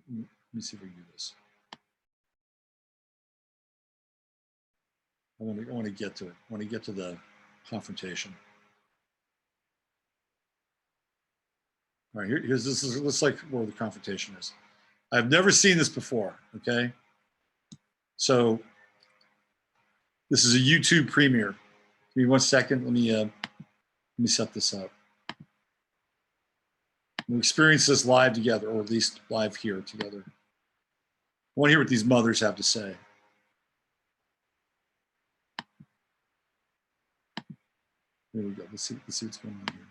Let me see if we can do this. I want to get to it. I want to get to the confrontation. All right, looks like where the confrontation is. I've never seen this before, okay? So this is a YouTube premiere. Give me 1 second. Let me set this up. We'll experience this live together, or at least live here together. I want to hear what these mothers have to say. Here we go. Let's see what's going on here.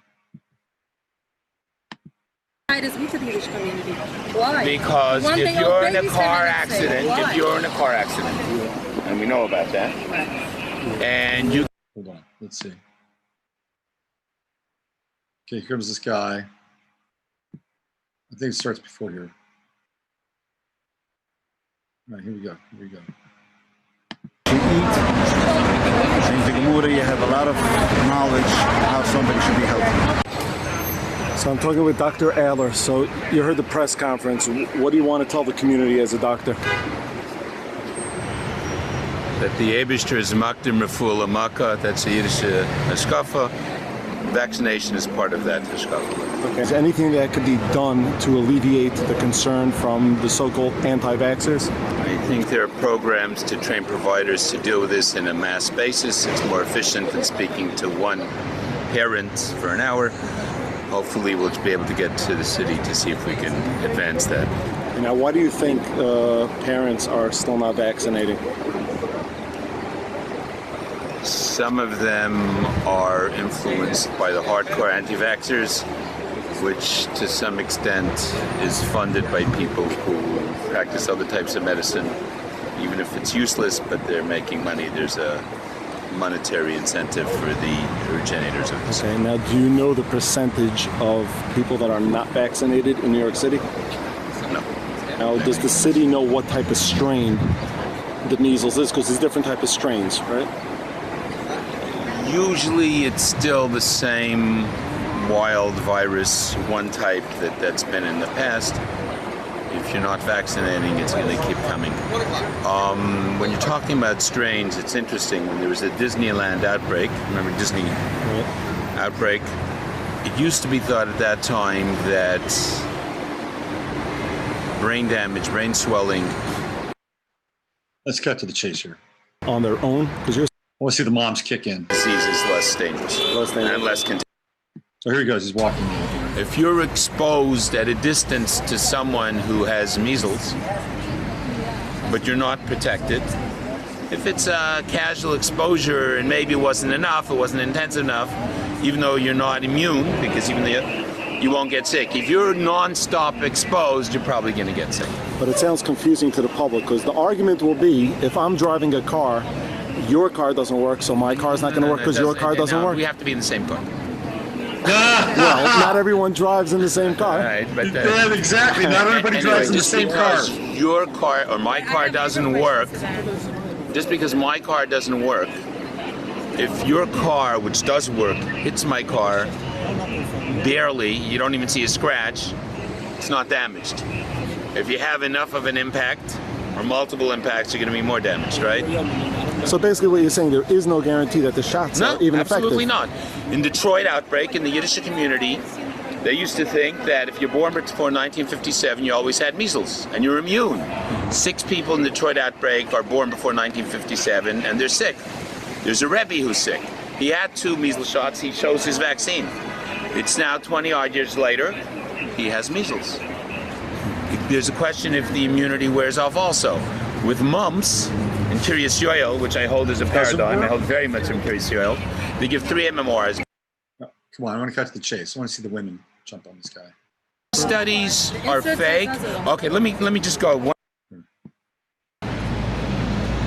Into the Yiddish community. Why? Because if you're in a car accident, and we know about that, and you... Hold on, let's see. Okay, here comes this guy. I think it starts before here. All right, here we go. To eat, and the Gemara, you have a lot of knowledge of how somebody should be healthy. So I'm talking with Dr. Adler. So you heard the press conference. What do you want to tell the community as a doctor? That the Eibishter is Makdim Refuah Maka, that's a Yiddish hashkafa. Vaccination is part of that hashkafa. Okay. Is there anything that could be done to alleviate the concern from the so-called anti-vaxxers? I think there are programs to train providers to deal with this in a mass basis. It's more efficient than speaking to one parent for an hour. Hopefully we'll be able to get to the city to see if we can advance that. Now, why do you think parents are still not vaccinating? Some of them are influenced by the hardcore anti-vaxxers, which to some extent is funded by people who practice other types of medicine. Even if it's useless, but they're making money, there's a monetary incentive for the originators of this. Okay, now do you know the percentage of people that are not vaccinated in New York City? No. Now, does the city know what type of strain the measles is? Because there's different type of strains, right? Usually it's still the same wild virus, one type that's been in the past. If you're not vaccinating, it's going to keep coming. When you're talking about strains, it's interesting. When there was a Disneyland outbreak, remember Disney outbreak, it used to be thought at that time that brain damage, brain swelling. Let's cut to the chase here. On their own? Because you're... I want to see the moms kick in. Disease is less dangerous and less contagious. So here he goes, he's walking in. If you're exposed at a distance to someone who has measles, but you're not protected, if it's a casual exposure and maybe it wasn't enough, it wasn't intense enough, even though you're not immune, because even though you won't get sick. If you're non-stop exposed, you're probably going to get sick. But it sounds confusing to the public, because the argument will be, if I'm driving a car, your car doesn't work, so my car's not going to work because your car doesn't work. We have to be in the same car. Well, not everyone drives in the same car. Right, but yeah, exactly. Not everybody drives in the same car. Your car or my car doesn't work, just because my car doesn't work, if your car, which does work, hits my car barely, you don't even see a scratch, it's not damaged. If you have enough of an impact or multiple impacts, you're going to be more damaged, right? So basically what you're saying, there is no guarantee that the shots are even effective? No, absolutely not. In Detroit outbreak, in the Yiddish community, they used to think that if you're born before 1957, you always had measles, and you're immune. 6 people in the Detroit outbreak are born before 1957, and they're sick. There's a Rebbe who's sick. He had 2 measles shots. He chose his vaccine. It's now 20-odd years later. He has measles. There's a question if the immunity wears off also. With mumps and Kiryas Yoel, which I hold as a paradigm, I hold very much in Kiryas Yoel, they give 3 MMRs. Come on, I want to cut to the chase. I want to see the women jump on this guy. Studies are fake. Okay, let me just go one.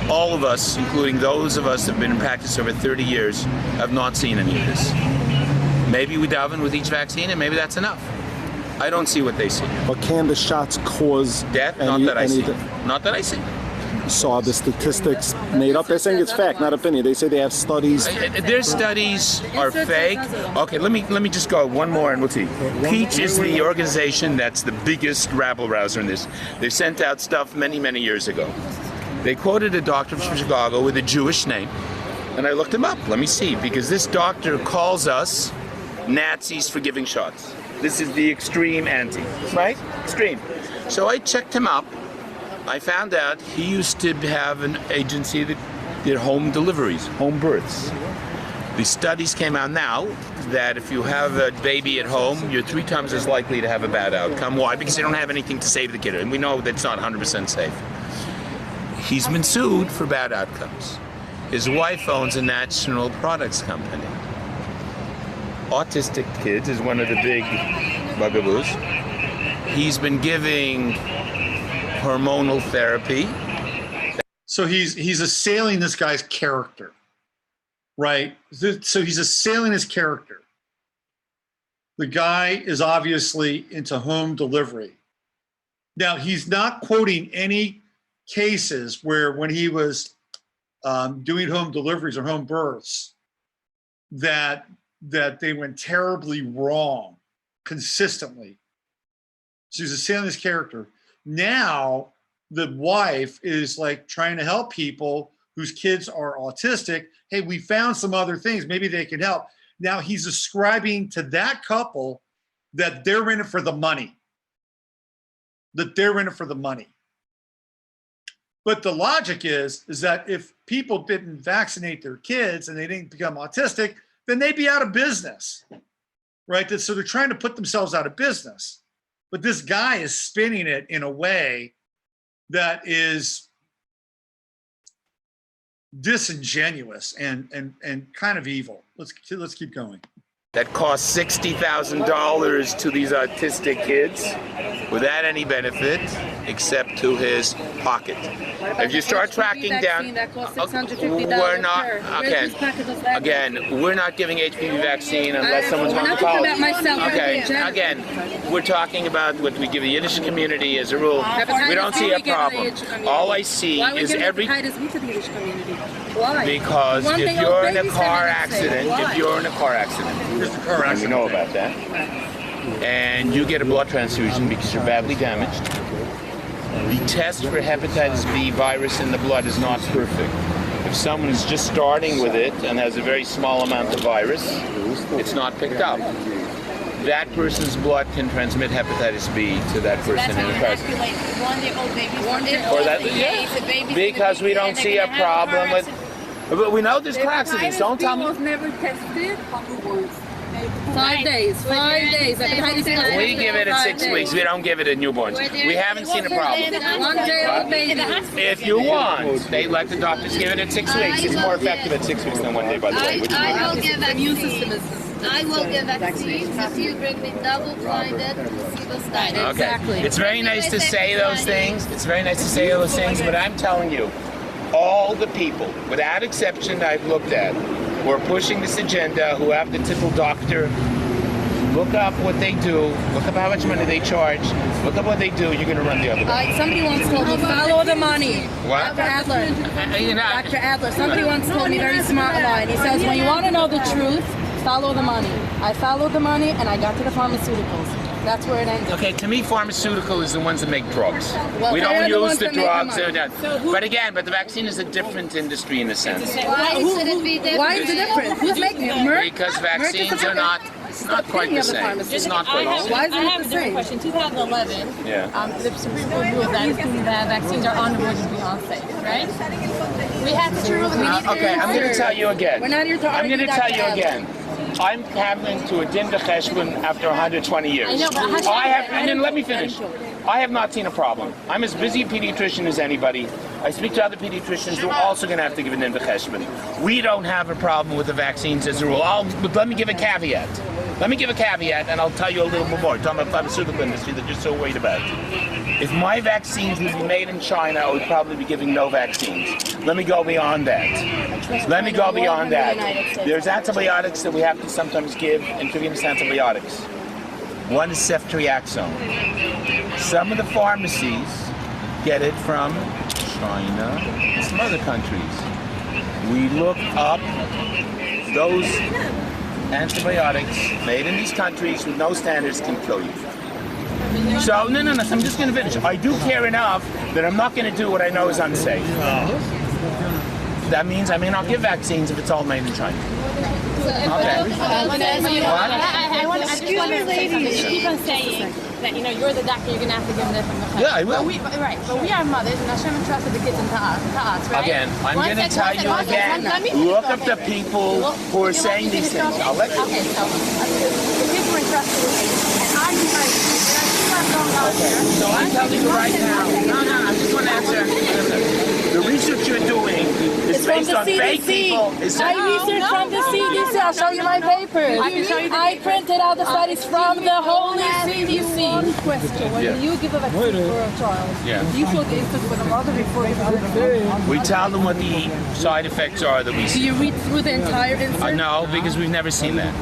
All of us, including those of us that have been in practice over 30 years, have not seen any of this. Maybe we daven with each vaccine, and maybe that's enough. I don't see what they see. But can the shots cause Death? Not that I see. Not that I see. So are the statistics made up? They're saying it's fact, not opinion. They say they have studies. Their studies are fake. Okay, let me just go one more and we'll see. Peach is the organization that's the biggest rabble-rouser in this. They sent out stuff many, many years ago. They quoted a doctor from Chicago with a Jewish name, and I looked him up. Let me see, because this doctor calls us Nazis for giving shots. This is the extreme anti, right? Extreme. So I checked him up. I found out he used to have an agency that did home deliveries, home births. The studies came out now that if you have a baby at home, you're 3 times as likely to have a bad outcome. Why? Because they don't have anything to save the kid, and we know that's not 100% safe. He's been sued for bad outcomes. His wife owns a national products company. Autistic kids is one of the big bugaboos. He's been giving hormonal therapy. So he's assailing this guy's character, right? So he's assailing his character. The guy is obviously into home delivery. Now, he's not quoting any cases where when he was doing home deliveries or home births that they went terribly wrong consistently. So he's assailing his character. Now the wife is like trying to help people whose kids are autistic. Hey, we found some other things. Maybe they can help. Now he's ascribing to that couple that they're in it for the money. That they're in it for the money. But the logic is that if people didn't vaccinate their kids and they didn't become autistic, then they'd be out of business, right? So they're trying to put themselves out of business. But this guy is spinning it in a way that is disingenuous and kind of evil. Let's keep going. That costs $60,000 to these autistic kids without any benefit except to his pocket. If you start tracking down, we're not, again, we're not giving HPV vaccine unless someone's on the college. Okay, again, we're talking about what we give the Yiddish community as a rule. We don't see a problem. All I see is every... Why? Because if you're in a car accident, and we know about that, and you get a blood transfusion because you're badly damaged, the test for hepatitis B virus in the blood is not perfect. If someone is just starting with it and has a very small amount of virus, it's not picked up. That person's blood can transmit hepatitis B to that person in a car. Because we don't see a problem with. But we know there's car accidents. Don't tell me. Was never tested. 5 days. 5 days. We give it at 6 weeks. We don't give it at newborns. We haven't seen a problem. 1 day old baby. If you want, they let the doctors give it at 6 weeks. It's more effective at 6 weeks than 1 day, by the way. I will give vaccines if you bring me double-blinded placebo studies. Okay. Exactly. It's very nice to say those things. It's very nice to say those things, but I'm telling you, all the people, without exception, I've looked at, who are pushing this agenda, who have the typical doctor, look up what they do, look up how much money they charge, look up what they do, you're going to run the other way. Somebody once told me, follow the money. What? Dr. Adler. Dr. Adler. Somebody once told me a very smart line. He says, when you want to know the truth, follow the money. I followed the money and I got to the pharmaceuticals. That's where it ends. Okay, to me, pharmaceutical is the ones that make drugs. Well, We don't they're the use ones the that make drugs. them But again, the vaccine is a different industry in a sense. Why should it be different? Why is it different? Who's making it? Merck? Because Merck is vaccines are not quite the same. It's not quite the same. Why is it I not have the a different same? question. 2011, Yeah. the Supreme Court ruled that vaccines are unavoidably unsafe, right? We had to rule Okay, I'm going to tell you again. We're not here to I'm argue, going to tell Dr. you Adler. again. I'm coming to a din de cheshbon after 120 years. I know, but and then let me finish. I have not seen a problem. I'm as busy a pediatrician as anybody. I speak to other pediatricians who are also going to have to give a din de cheshbon. We don't have a problem with the vaccines as a rule. But let me give a caveat. Let me give a caveat, and I'll tell you a little more. Talking about the pharmaceutical industry that you're so worried about. If my vaccines would be made in China, I would probably be giving no vaccines. Let me go beyond that. Let me go beyond that. There's antibiotics that we have to sometimes give, intravenous antibiotics. One is ceftriaxone. Some of the pharmacies get it from China and some other countries. We look up those antibiotics made in these countries with no standards can kill you. So, no, I'm just going to finish. I do care enough that I'm not going to do what I know is unsafe. That means I may not give vaccines if it's all made in China. Okay. I just want to say something. You keep on saying that, you're the doctor, you're going to have to give them from the Yeah, I will. Right, but we are mothers, and Hashem entrusted the kids to us, right? Again, I'm going to tell you again, look up the people who are saying these things. I'll let you. Okay, so the kids were entrusted with me, and I'm right. So I'm telling you right now. No, I just want to answer. The research you're doing is based on fake people. I researched from the CDC. I'll show you my papers. I printed out the studies from the holy CDC. One question: when you give a vaccine for a child, do you feel the infant with a mother before you give it? We tell them what the side effects are that we Do see. you read through the entire insert? No, because we've never seen that.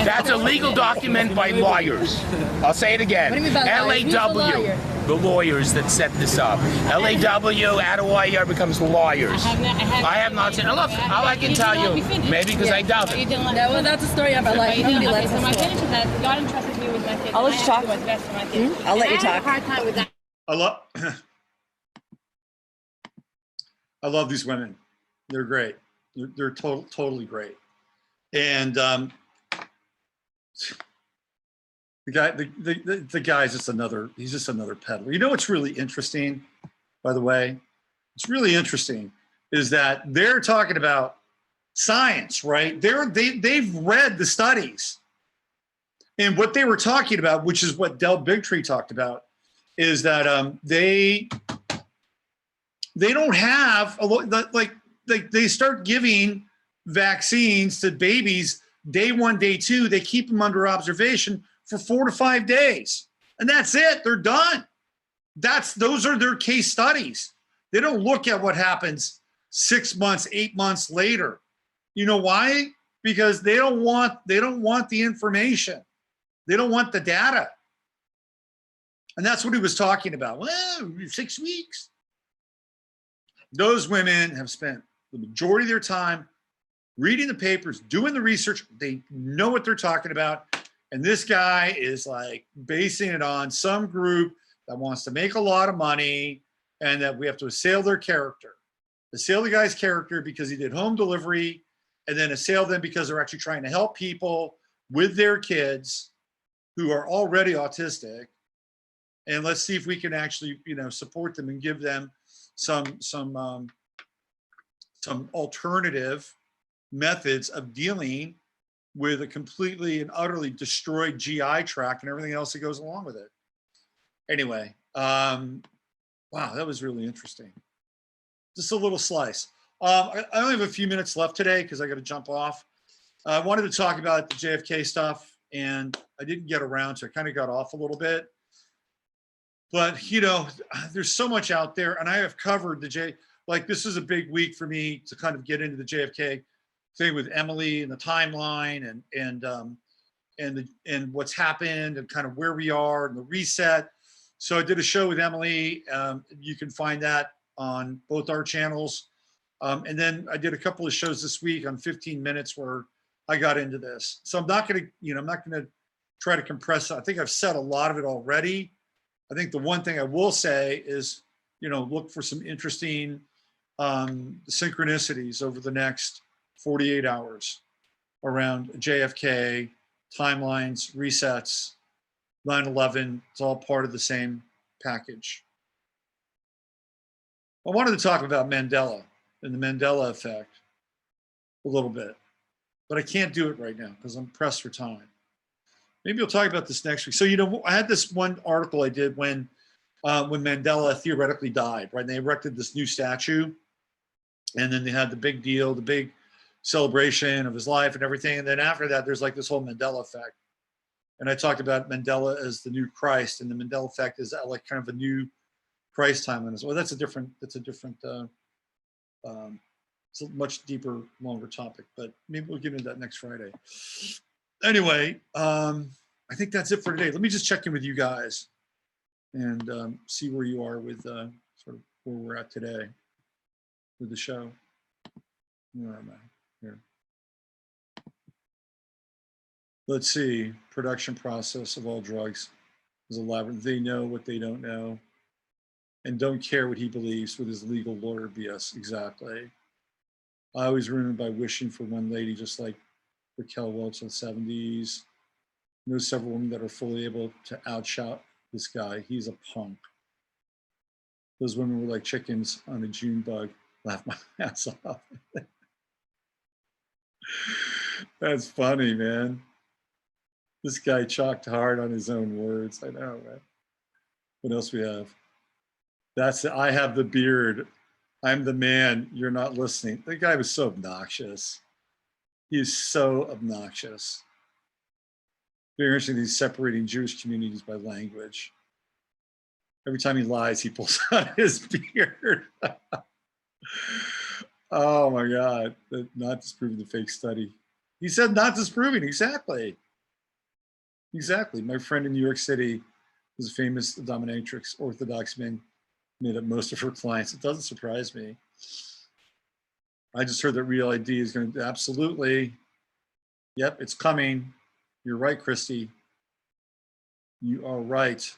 That's a legal document by lawyers. I'll say it again. What do you mean by lawyers? Who's the lawyer? The lawyers that set this up. LAW, out of YER becomes lawyers. I have not seen. Look, all I can tell you, maybe because I doubt it. No, well, that's a story about like nobody lets So my us finish is that God entrusted me with my kids. I'll let and you I have to talk. do what's best for my kids. I'll let you And I have talk. a hard time with that. I love these women. They're great. They're totally great. And the guy's just he's just another peddler. You know what's really interesting, by the way? What's really interesting is that they're talking about science, right? They've read the studies. And what they were talking about, which is what Del Bigtree talked about, is that they don't have a lot, like they start giving vaccines to babies day 1, day 2. They keep them under observation for 4 to 5 days, and that's it. They're done. Those are their case studies. They don't look at what happens 6 months, 8 months later. You know why? Because they don't want the information. They don't want the data. And that's what he was talking about. Well, 6 weeks. Those women have spent the majority of their time reading the papers, doing the research. They know what they're talking about. And this guy is like basing it on some group that wants to make a lot of money and that we have to assail their character. Assail the guy's character because he did home delivery, and then assail them because they're actually trying to help people with their kids who are already autistic. And let's see if we can actually, support them and give them some alternative methods of dealing with a completely and utterly destroyed GI tract and everything else that goes along with it. Anyway, wow, that was really interesting. Just a little slice. I only have a few minutes left today because I got to jump off. I wanted to talk about the JFK stuff, and I didn't get around to it. I kind of got off a little bit. But, there's so much out there, and I have covered this is a big week for me to kind of get into the JFK thing with Emily and the timeline and what's happened and kind of where we are and the reset. So I did a show with Emily. You can find that on both our channels. And then I did a couple of shows this week on 15 minutes where I got into this. So I'm not going to try to compress it. I think I've said a lot of it already. I think the one thing I will say is, you know, look for some interesting synchronicities over the next 48 hours around JFK, timelines, resets, 9/11. It's all part of the same package. I wanted to talk about Mandela and the Mandela effect a little bit, but I can't do it right now because I'm pressed for time. Maybe we'll talk about this next week. So, you know, I had this one article I did when Mandela theoretically died, right? And they erected this new statue, and then they had the big deal, the big celebration of his life and everything. And then after that, there's like this whole Mandela effect. And I talked about Mandela as the new Christ, and the Mandela effect is like kind of a new Christ time. And well, that's a different, it's a much deeper, longer topic, but maybe we'll get into that next Friday. Anyway, I think that's it for today. Let me just check in with you guys and see where you are with sort of where we're at today with the show. Where am I? Here. Let's see. Production process of all drugs is elaborate. They know what they don't know and don't care what he believes with his legal lawyer BS. Exactly. I always remember by wishing for one lady just like Raquel Welch in the 70s. I know several women that are fully able to outshout this guy. He's a punk. Those women were like chickens on a June bug. Laugh my ass off. That's funny, man. This guy chalked hard on his own words. I know, man. What else we have? That's it. I have the beard. I'm the man. You're not listening. The guy was so obnoxious. He is so obnoxious. Very interesting. He's separating Jewish communities by language. Every time he lies, he pulls out his beard. Oh my God. Not disproving the fake study. He said not disproving. Exactly. Exactly. My friend in New York City was a famous dominatrix, Orthodox man, made up most of her clients. It doesn't surprise me. I just heard that Real ID is going to absolutely. Yep, it's coming. You're right, Christy. You are right.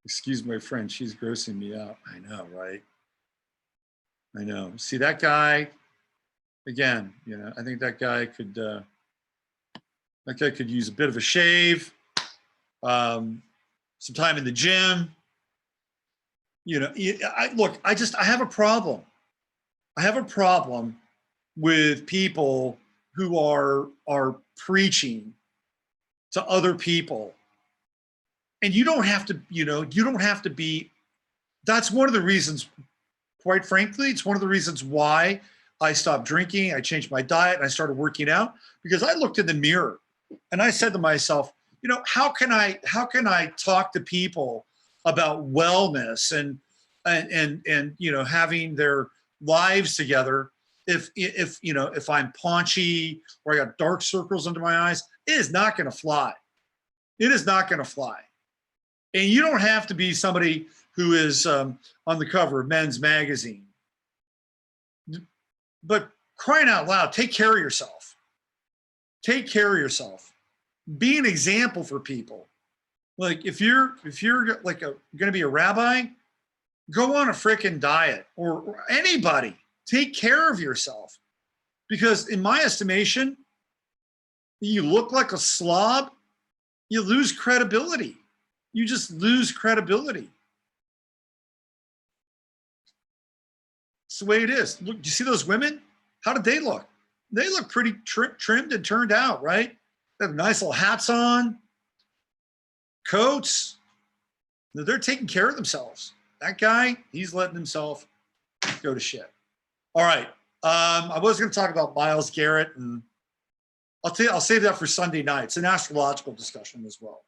Excuse my friend. She's grossing me out. I know, right? I know. See that guy? Again, you know, I think that guy could use a bit of a shave, some time in the gym. You know, I have a problem. I have a problem with people who are preaching to other people. And you don't have to, you don't have to be, that's one of the reasons, quite frankly, it's one of the reasons why I stopped drinking, I changed my diet, and I started working out, because I looked in the mirror and I said to myself, how can I talk to people about wellness and having their lives together if I'm paunchy or I got dark circles under my eyes? It is not going to fly. It is not going to fly. And you don't have to be somebody who is on the cover of Men's Magazine. But crying out loud, take care of yourself. Take care of yourself. Be an example for people. Like if you're like going to be a rabbi, go on a freaking diet, or anybody. Take care of yourself. Because in my estimation, you look like a slob, you lose credibility. You just lose credibility. It's the way it is. Look, you see those women? How did they look? They look pretty trimmed and turned out, right? They have nice little hats on, coats. They're taking care of themselves. That guy, he's letting himself go to shit. All right. I was going to talk about Myles Garrett, and I'll save that for Sunday night. It's an astrological discussion as well.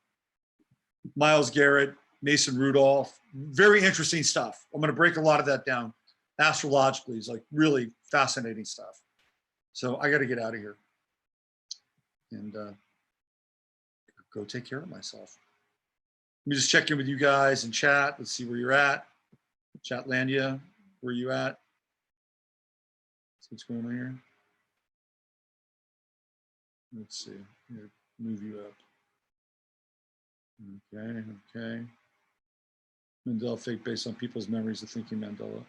Myles Garrett, Mason Rudolph, very interesting stuff. I'm going to break a lot of that down astrologically. It's like really fascinating stuff. So I got to get out of here and go take care of myself. Let me just check in with you guys in chat. Let's see where you're at. Chatlandia, where you at? See what's going on here. Let's see. Move you up. Okay. Mandela effect based on people's memories of thinking Mandela.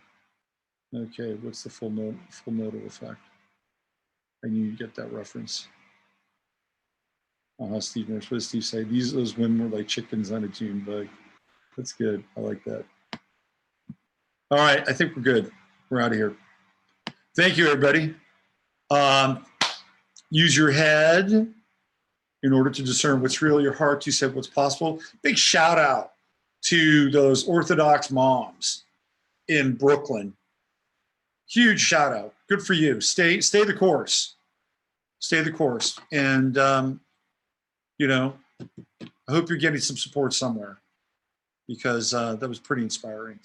Okay, what's the full nodal effect? I knew you'd get that reference. Steve Nurse, what does Steve say? Those women were like chickens on a June bug. That's good. I like that. All right, I think we're good. We're out of here. Thank you, everybody. Use your head in order to discern what's real, your heart to say what's possible. Big shout out to those Orthodox moms in Brooklyn. Huge shout out. Good for you. Stay the course. Stay the course. And, you know, I hope you're getting some support somewhere because that was pretty inspiring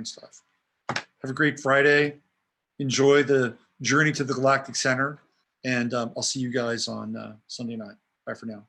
stuff. Have a great Friday. Enjoy the journey to the Galactic Center. And I'll see you guys on Sunday night. Bye for now.